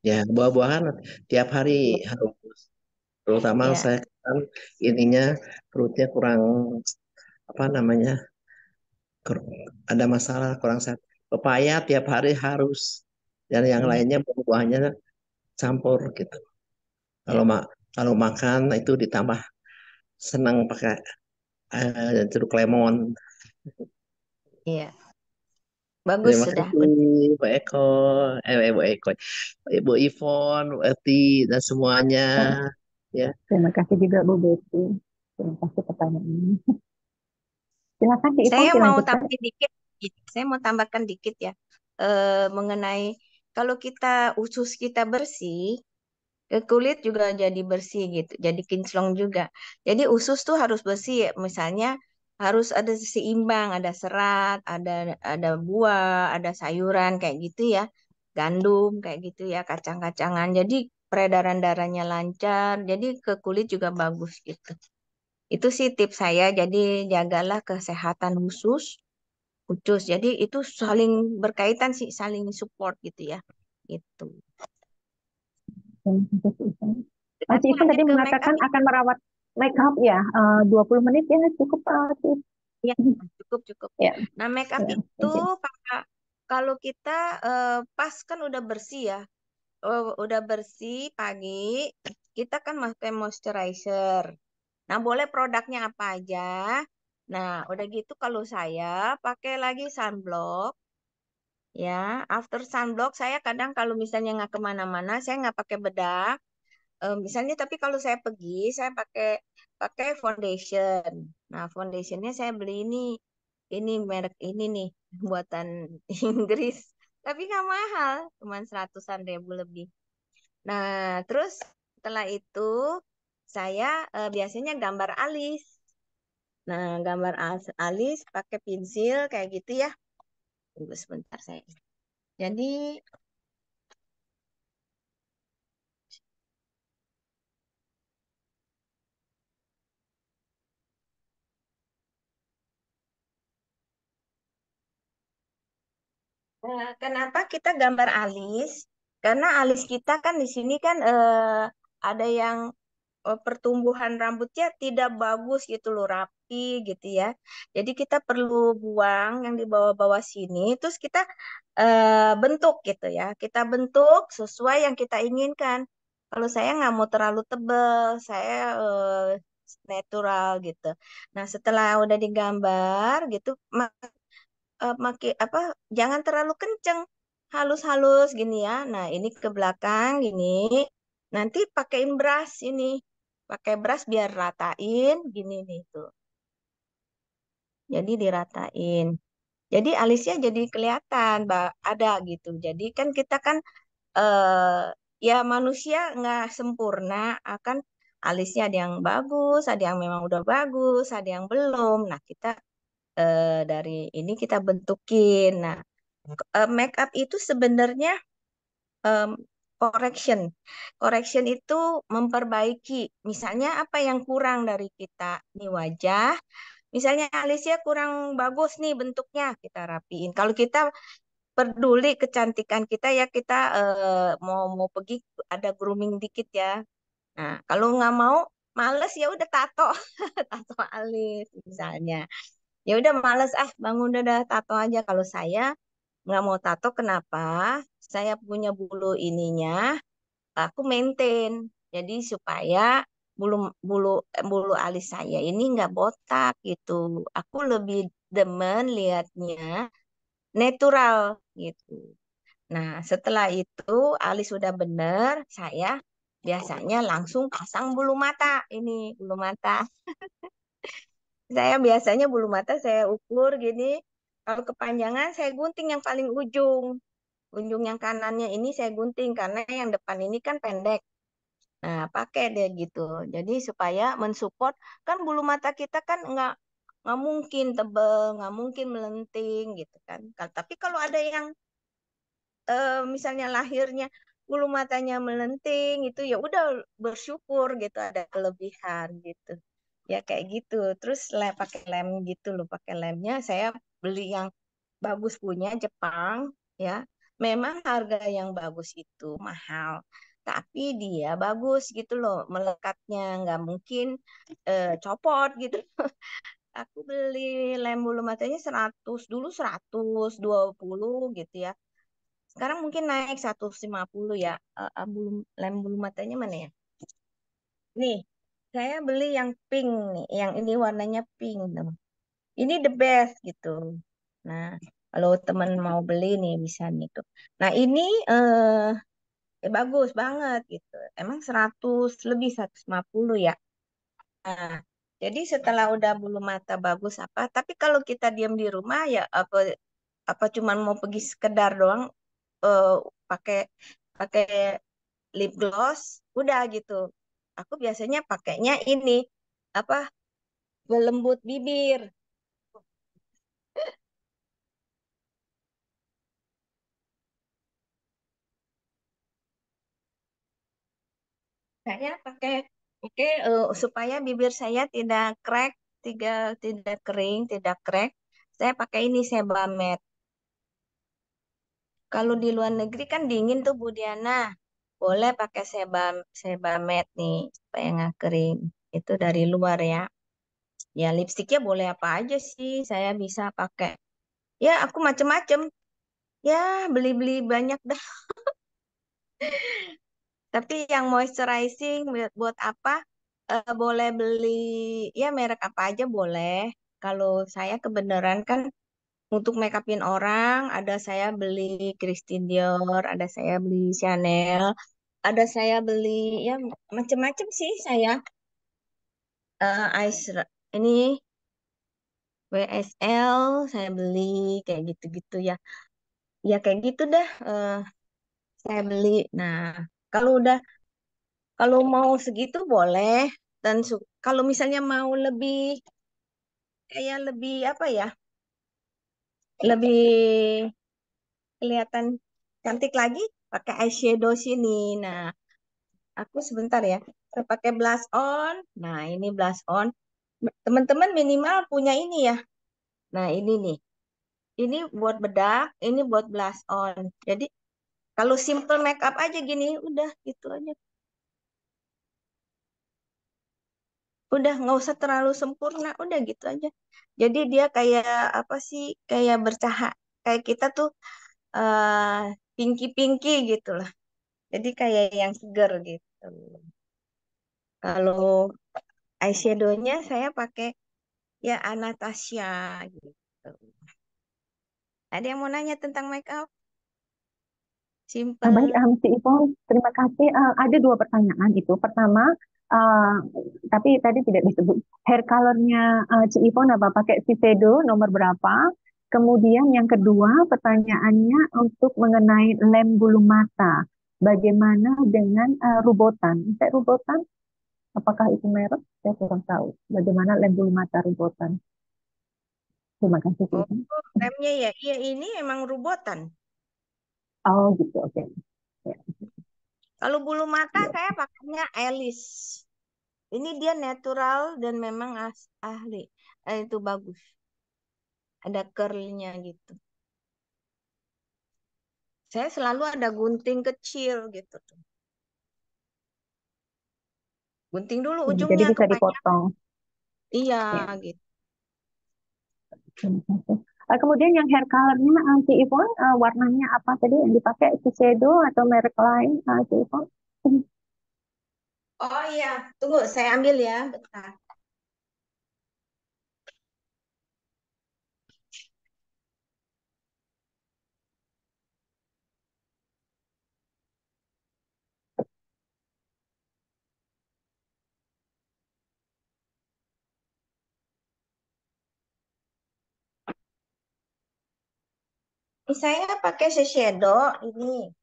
ya buah-buahan tiap hari Iya, harus. Terutama iya, saya kan ininya perutnya kurang apa namanya, ada masalah kurang sehat. Pepaya tiap hari harus, dan yang iya, lainnya buah-buahnya campur gitu. iya, Kalau makan itu ditambah senang pakai jeruk lemon. iya. Bagus Terima sudah. kasih Bu Eko, Bu Eko, Ibu Ivon, Bu Eti dan semuanya ya. Terima kasih juga Bu Betty. Terima kasih pertanyaannya. Silakan Ci Ipong Saya mau dilanjutkan. tambahin dikit, saya mau tambahkan dikit ya, mengenai kalau kita usus kita bersih, kulit juga jadi bersih gitu, jadi kinclong juga. Jadi usus tuh harus bersih ya, misalnya harus ada seimbang, ada serat, ada buah, ada sayuran kayak gitu ya, gandum kayak gitu ya, kacang-kacangan. Jadi peredaran darahnya lancar, jadi ke kulit juga bagus gitu. Itu sih tips saya. Jadi jagalah kesehatan usus. Jadi itu saling berkaitan sih, saling support gitu ya. Gitu. Terima kasih Ci Ipong. Ci Nanti Ipong lanjut tadi ke make up mengatakan ya. akan merawat make up ya, 20 menit ya cukup sih. Ya, cukup cukup. Ya, Nah, make up ya, itu thank you. kalau kita pas kan udah bersih ya. Udah bersih pagi, kita kan pakai moisturizer. Nah, boleh produknya apa aja. Nah, udah gitu kalau saya pakai lagi sunblock. Ya, after sunblock saya kadang kalau misalnya nggak kemana-mana, saya nggak pakai bedak. Misalnya, tapi kalau saya pergi, saya pakai pakai foundation. Nah, foundationnya saya beli ini merek ini nih, buatan Inggris. Tapi nggak mahal, cuma 100-an ribu lebih. Nah, terus setelah itu saya biasanya gambar alis. Nah, gambar alis pakai pensil kayak gitu ya. Tunggu sebentar saya. Jadi, kenapa kita gambar alis? Karena alis kita kan di sini kan ada yang pertumbuhan rambutnya tidak bagus gitu loh, rapi gitu ya. Jadi kita perlu buang yang di bawah-bawah sini, terus kita bentuk gitu ya. Kita bentuk sesuai yang kita inginkan. Kalau saya nggak mau terlalu tebal, saya natural gitu. Nah, setelah udah digambar gitu, apa jangan terlalu kenceng, halus-halus gini ya. Nah, ini ke belakang gini. Nanti pakein brush ini. Pakai brush biar ratain gini nih tuh. Jadi diratain. Jadi alisnya jadi kelihatan ada gitu. Jadi kan kita kan ya manusia nggak sempurna, akan alisnya ada yang bagus, ada yang memang udah bagus, ada yang belum. Nah, kita dari ini kita bentukin. Nah, make up itu sebenarnya em, correction. Correction itu memperbaiki. Misalnya apa yang kurang dari kita nih wajah. Misalnya alisnya kurang bagus nih bentuknya, kita rapiin. Kalau kita peduli kecantikan kita ya kita mau mau pergi ada grooming dikit ya. Nah, kalau nggak mau males ya udah tato, tato alis misalnya. Ya udah males bangun udah tato aja. Kalau saya nggak mau tato, kenapa? Saya punya bulu ininya, aku maintain. Jadi supaya bulu bulu bulu alis saya ini nggak botak gitu. Aku lebih demen lihatnya natural gitu. Nah, setelah itu alis sudah bener, saya biasanya langsung pasang bulu mata. Ini bulu mata. Saya biasanya bulu mata saya ukur gini. Kalau kepanjangan saya gunting yang paling ujung. Ujung yang kanannya ini saya gunting karena yang depan ini kan pendek. Nah, pakai deh gitu. Jadi supaya mensupport kan bulu mata kita kan nggak mungkin tebel, nggak mungkin melenting gitu kan. Tapi kalau ada yang misalnya lahirnya bulu matanya melenting itu ya udah bersyukur gitu ada kelebihan gitu. Ya kayak gitu. Terus pakai lem gitu loh, pakai lemnya saya beli yang bagus punya Jepang ya. Memang harga yang bagus itu mahal, tapi dia bagus gitu loh, melekatnya nggak mungkin copot gitu. Aku beli lem bulu matanya 100 dulu 120 gitu ya. Sekarang mungkin naik 150 ya. Lem bulu matanya mana ya? Nih, saya beli yang pink nih, yang ini warnanya pink. Ini the best gitu. Nah, kalau teman mau beli nih bisa nih tuh. Nah, ini bagus banget gitu. Emang 100 lebih 150 ya. Nah, jadi setelah udah bulu mata bagus apa, tapi kalau kita diam di rumah ya apa apa cuman mau pergi sekedar doang eh, pakai pakai lip gloss udah gitu. Aku biasanya pakainya ini apa pelembut bibir. Saya pakai pakai supaya bibir saya tidak crack, tidak kering, tidak crack. Saya pakai ini Sebamed. Kalau di luar negeri kan dingin tuh Bu Diana. Boleh pakai Sebamed nih supaya nggak kering. Itu dari luar ya. Ya lipstiknya boleh apa aja sih. Saya bisa pakai. Ya aku macem-macem. Ya beli-beli banyak dah. Tapi yang moisturizing buat apa? Boleh beli ya merek apa aja boleh. Kalau saya kebenaran kan untuk make upin orang, ada saya beli Christian Dior, ada saya beli Chanel, ada saya beli ya macem-macem sih saya. Ini WSL saya beli kayak gitu-gitu ya. Ya kayak gitu dah saya beli. Nah, kalau udah kalau mau segitu boleh dan kalau misalnya mau lebih kayak lebih apa ya? Lebih kelihatan cantik lagi pakai eyeshadow sini. Nah, aku sebentar ya. Saya pakai blush on. Nah, ini blush on. Teman-teman minimal punya ini ya. Nah, ini nih. Ini buat bedak, ini buat blush on. Jadi kalau simple makeup aja gini, udah gitu aja. Udah nggak usah terlalu sempurna, udah gitu aja. Jadi dia kayak apa sih? Kayak bercahaya. Kayak kita tuh pinky-pinky gitu lah. Jadi kayak yang seger gitu. Kalau eyeshadow-nya saya pakai ya Anastasia gitu. Ada yang mau nanya tentang makeup? Baik, Simple. Si Ipong, terima kasih. Ada dua pertanyaan itu. Pertama, uh, tapi tadi tidak disebut hair colornya Ci Ipong apa pakai Shiseido nomor berapa? Kemudian yang kedua pertanyaannya untuk mengenai lem bulu mata. Bagaimana dengan Rubotan? Saya Rubotan, apakah itu merek? Saya kurang tahu. Bagaimana lem bulu mata Rubotan? Terima kasih, Ci Oh, Ipong. remnya ya. Iya, ini emang rubotan. Oh gitu, oke. Ya, Kalau bulu mata ya. saya pakainya Alice. Ini dia natural dan memang ahli. Itu bagus. Ada curlnya gitu. Saya selalu ada gunting kecil gitu tuh. Gunting dulu Jadi ujungnya bisa kepanjang. dipotong. Iya Ya. gitu. Terima kasih. Kemudian yang hair colornya si Ivon, warnanya apa tadi yang dipakai? Shiseido atau merek lain si Ivon? Oh iya, tunggu saya ambil ya, bentar. Ini saya pakai eyeshadow ini.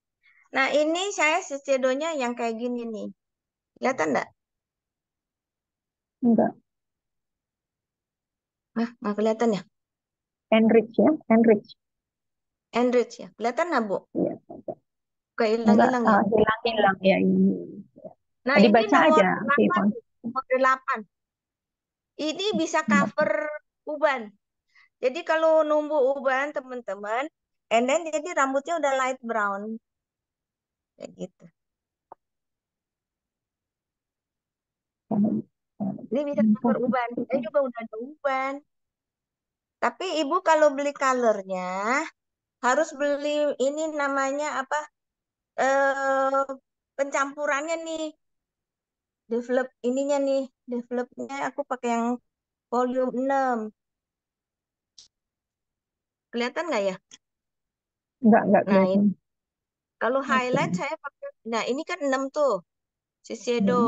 Nah ini saya eyeshadow-nya yang kayak gini nih. Kelihatan nggak? Enggak, Hah, nggak kelihatan ya? enrich ya, enrich. Enrich ya. Kelihatan nggak, Bu? Ya, Kayak enggak hilang-hilang ya. hilang-hilang ya ini. Nah ini Dibaca nomor aja si 8. Ivon. Nomor 8. Ini bisa cover uban. Jadi kalau numbu uban teman-teman, and then jadi rambutnya udah light brown. Kayak gitu. Ini bisa cover uban. Saya juga udah ada uban. Tapi ibu kalau beli colornya harus beli ini namanya apa? Eh Pencampurannya nih, develop ininya nih, developnya aku pakai yang volume 6. Kelihatan nggak ya? Enggak Nah, kelihatan. kalau Oke. highlight saya pakai, nah ini kan 6 tuh, Shiseido. Ya.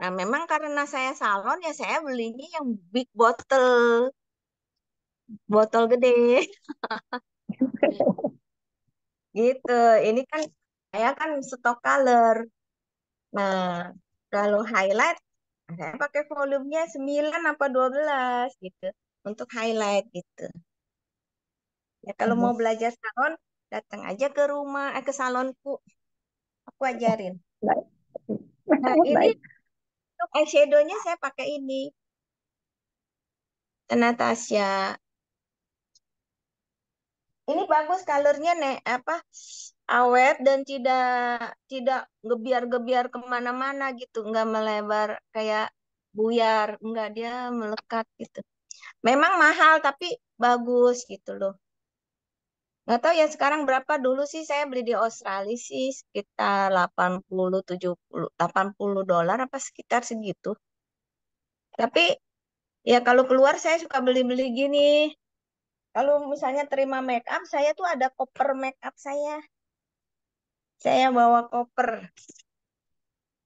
Nah, memang karena saya salon ya saya belinya yang big bottle, botol gede gitu. Ini kan saya kan stok color. Nah, kalau highlight saya pakai volumenya 9 apa 12 gitu untuk highlight gitu. Ya kalau mau belajar salon datang aja ke rumah, ke salonku, aku ajarin. Baik. Nah, ini Baik. untuk eyeshadow-nya saya pakai ini, Natasha. Ini bagus colornya nek apa awet dan tidak tidak gebiar-gebiar kemana-mana gitu, nggak melebar kayak. buyar, enggak dia melekat gitu. Memang mahal tapi bagus gitu loh. Nggak tahu ya sekarang berapa, dulu sih saya beli di Australia sih sekitar 80 70 $80 apa sekitar segitu. Tapi ya kalau keluar saya suka beli-beli gini. Kalau misalnya terima make up, saya tuh ada koper make up saya. Saya bawa koper,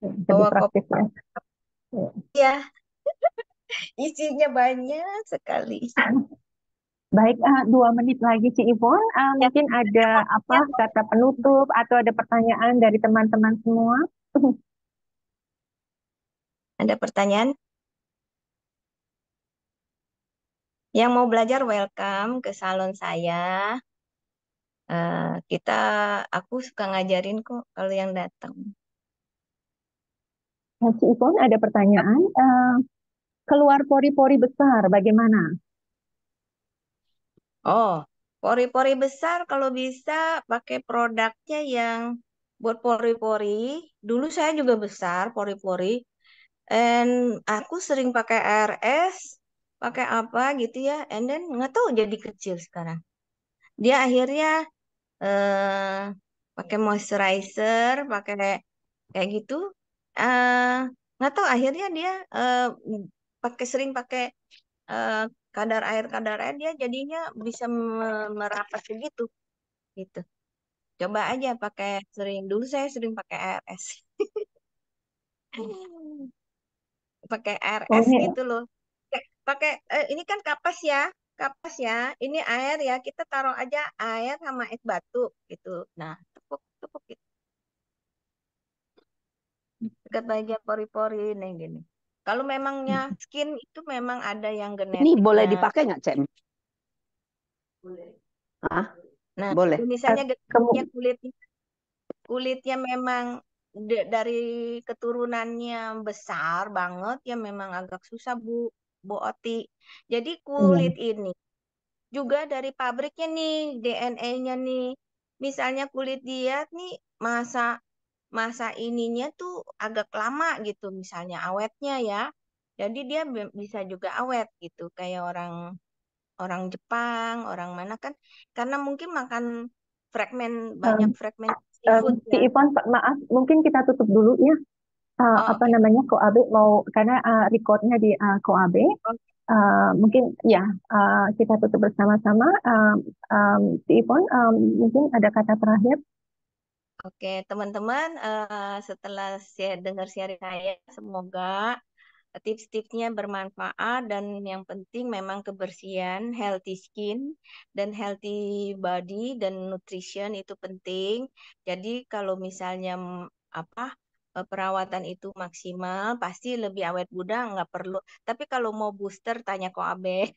Lebih bawa koper praktis ya. Ya. ya, isinya banyak sekali. Baik, 2 menit lagi Ci Ivon. Ya, Mungkin ada apa ya, kata penutup atau ada pertanyaan dari teman-teman semua? ada pertanyaan? Yang mau belajar welcome ke salon saya. Kita, aku suka ngajarin kok kalau yang datang. Ci Ivon ada pertanyaan. Keluar pori-pori besar, bagaimana? Oh, pori-pori besar kalau bisa pakai produknya yang buat pori-pori. Dulu saya juga besar pori-pori. And aku sering pakai ARS, pakai apa gitu ya. And then nggak tahu jadi kecil sekarang. Dia akhirnya eh pakai moisturizer, pakai kayak gitu. eh nggak tahu akhirnya dia sering pakai eh, kadar air dia jadinya bisa merapat begitu gitu. Coba aja pakai sering. Dulu saya sering pakai ARS. Pakai Oh, ARS ini gitu loh. Pakai ini kan kapas ya. Kapas ya. Ini air ya. Kita taruh aja air sama es batu gitu. Nah, tepuk tepuk gitu. Dekat bagian pori-pori nih gini. Kalau memangnya skin itu memang ada yang Ini boleh genetiknya. dipakai nggak, Cem? Ah, Nah, boleh. kalau misalnya genetiknya kamu kulitnya memang dari keturunannya besar banget ya memang agak susah Bu Oti. Jadi iya. kulit ini juga dari pabriknya nih, DNA-nya nih. Misalnya kulit dia nih masa masa ininya tuh agak lama gitu misalnya awetnya ya. Jadi dia bisa juga awet gitu kayak orang orang Jepang, orang mana kan karena mungkin makan fragmen banyak Um, fragmen seafood Ci ya. Ivon, maaf, mungkin kita tutup dulu ya. Oh, Apa oke. namanya, Koabe mau karena recordnya di Koabe. Oke, Mungkin ya kita tutup bersama-sama. Ci Ivon, mungkin ada kata terakhir. oke, teman-teman, setelah saya dengar sharing saya, semoga tips-tipsnya bermanfaat dan yang penting memang kebersihan, healthy skin dan healthy body dan nutrition itu penting. Jadi kalau misalnya apa perawatan itu maksimal, pasti lebih awet muda nggak perlu. Tapi kalau mau booster, tanya kok Abe,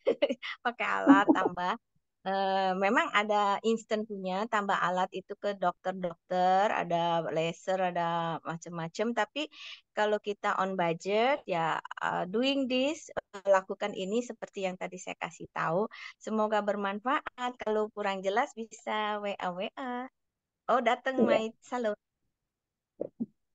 pakai alat tambah. Memang ada instant punya tambah alat itu ke dokter-dokter, ada laser, ada macam-macam. Tapi kalau kita on budget, ya doing this, lakukan ini seperti yang tadi saya kasih tahu. Semoga bermanfaat. Kalau kurang jelas bisa WA WA. Oh, datang my Iya. salon.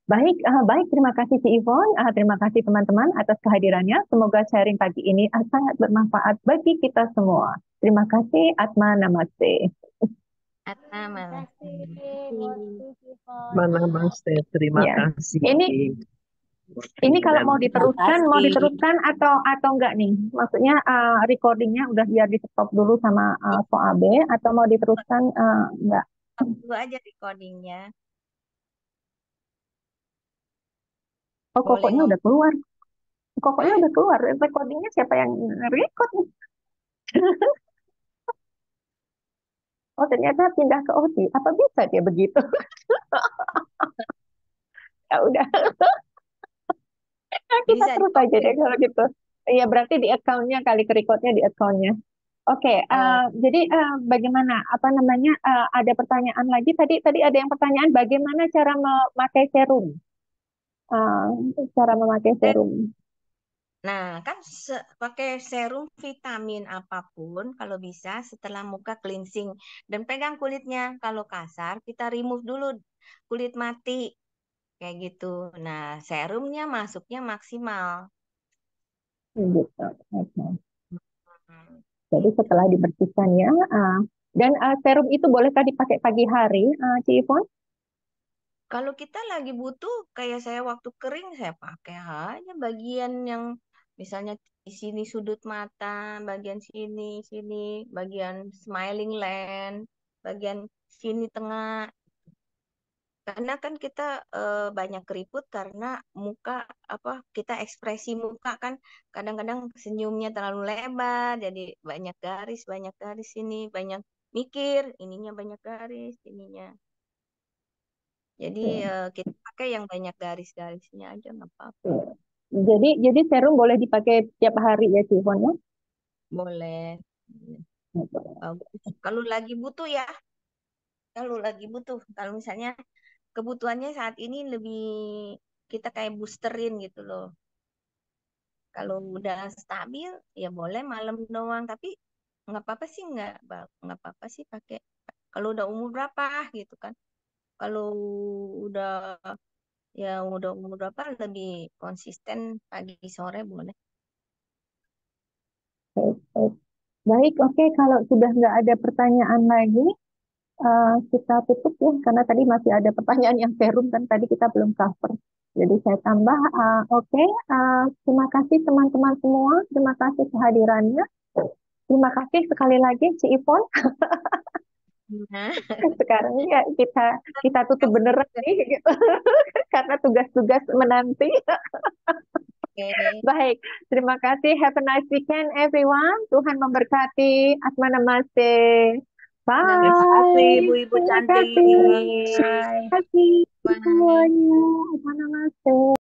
Baik, baik. Terima kasih Ci Ivon. Terima kasih teman-teman atas kehadirannya. Semoga sharing pagi ini sangat bermanfaat bagi kita semua. Terima kasih. Atma Namaste. Atna Terima malah. kasih, Wati Sifon. Mana Mas Teh, terima Ya, kasih ini waktu kalau dan mau Terima diteruskan, kasih. atau enggak nih? Maksudnya recordingnya udah biar di stop dulu sama Koabe atau mau diteruskan enggak? Dulu aja recordingnya. Oh, Boleh kokoknya ngomong. udah keluar. Kokoknya udah keluar. Recordingnya siapa yang record nih? Oh, ternyata pindah ke OT. Apa bisa dia begitu? Ya udah, kita Bisa di terus aja copy. deh kalau gitu. Iya, berarti di account-nya kali ke record-nya di account-nya. Oke, Oh, jadi bagaimana? Apa namanya? Ada pertanyaan lagi? Tadi ada yang pertanyaan bagaimana cara memakai serum? Cara memakai serum. nah, kan pakai serum vitamin apapun kalau bisa setelah muka cleansing dan pegang kulitnya. Kalau kasar kita remove dulu kulit mati kayak gitu. Nah, serumnya masuknya maksimal. Gitu. Oke. Hmm, Jadi gitu. setelah dibersihkan ya, dan serum itu bolehkah dipakai pagi hari, Ci Ipon? Kalau kita lagi butuh, kayak saya waktu kering, saya pakai aja bagian yang misalnya di sini sudut mata, bagian sini, sini, bagian smiling land, bagian sini tengah. Karena kan kita banyak keriput karena muka apa kita ekspresi muka kan kadang-kadang senyumnya terlalu lebar, jadi banyak garis ini, banyak mikir, ininya banyak garis, ininya. Jadi Ya, kita pakai yang banyak garis-garisnya aja nggak apa-apa. ya. Jadi serum boleh dipakai tiap hari ya, Ci Ipon ya? Boleh. Hmm, Gitu. bagus. Kalau misalnya kebutuhannya saat ini lebih kita kayak boosterin gitu loh. Kalau udah stabil ya boleh malam doang, tapi nggak apa-apa sih nggak apa-apa sih pakai. Kalau udah umur berapa gitu kan. Kalau udah udah umur berapa lebih konsisten pagi sore boleh. Baik, baik. Baik, oke. Kalau sudah nggak ada pertanyaan lagi, kita tutup ya, karena tadi masih ada pertanyaan yang serum kan tadi kita belum cover. Jadi saya tambah, oke. Terima kasih teman-teman semua, terima kasih kehadirannya. Terima kasih sekali lagi Ci Ipon. Nah, Sekarang ya kita kita tutup beneran nih gitu. Karena tugas-tugas menanti. oke. Baik, terima kasih. Have a nice weekend everyone. Tuhan memberkati. Asma namaste. Terima Terima kasih Bye. Bu Ibu Terima cantik. kasih. kasih. Terima kasih Bye. semuanya. Asma namaste.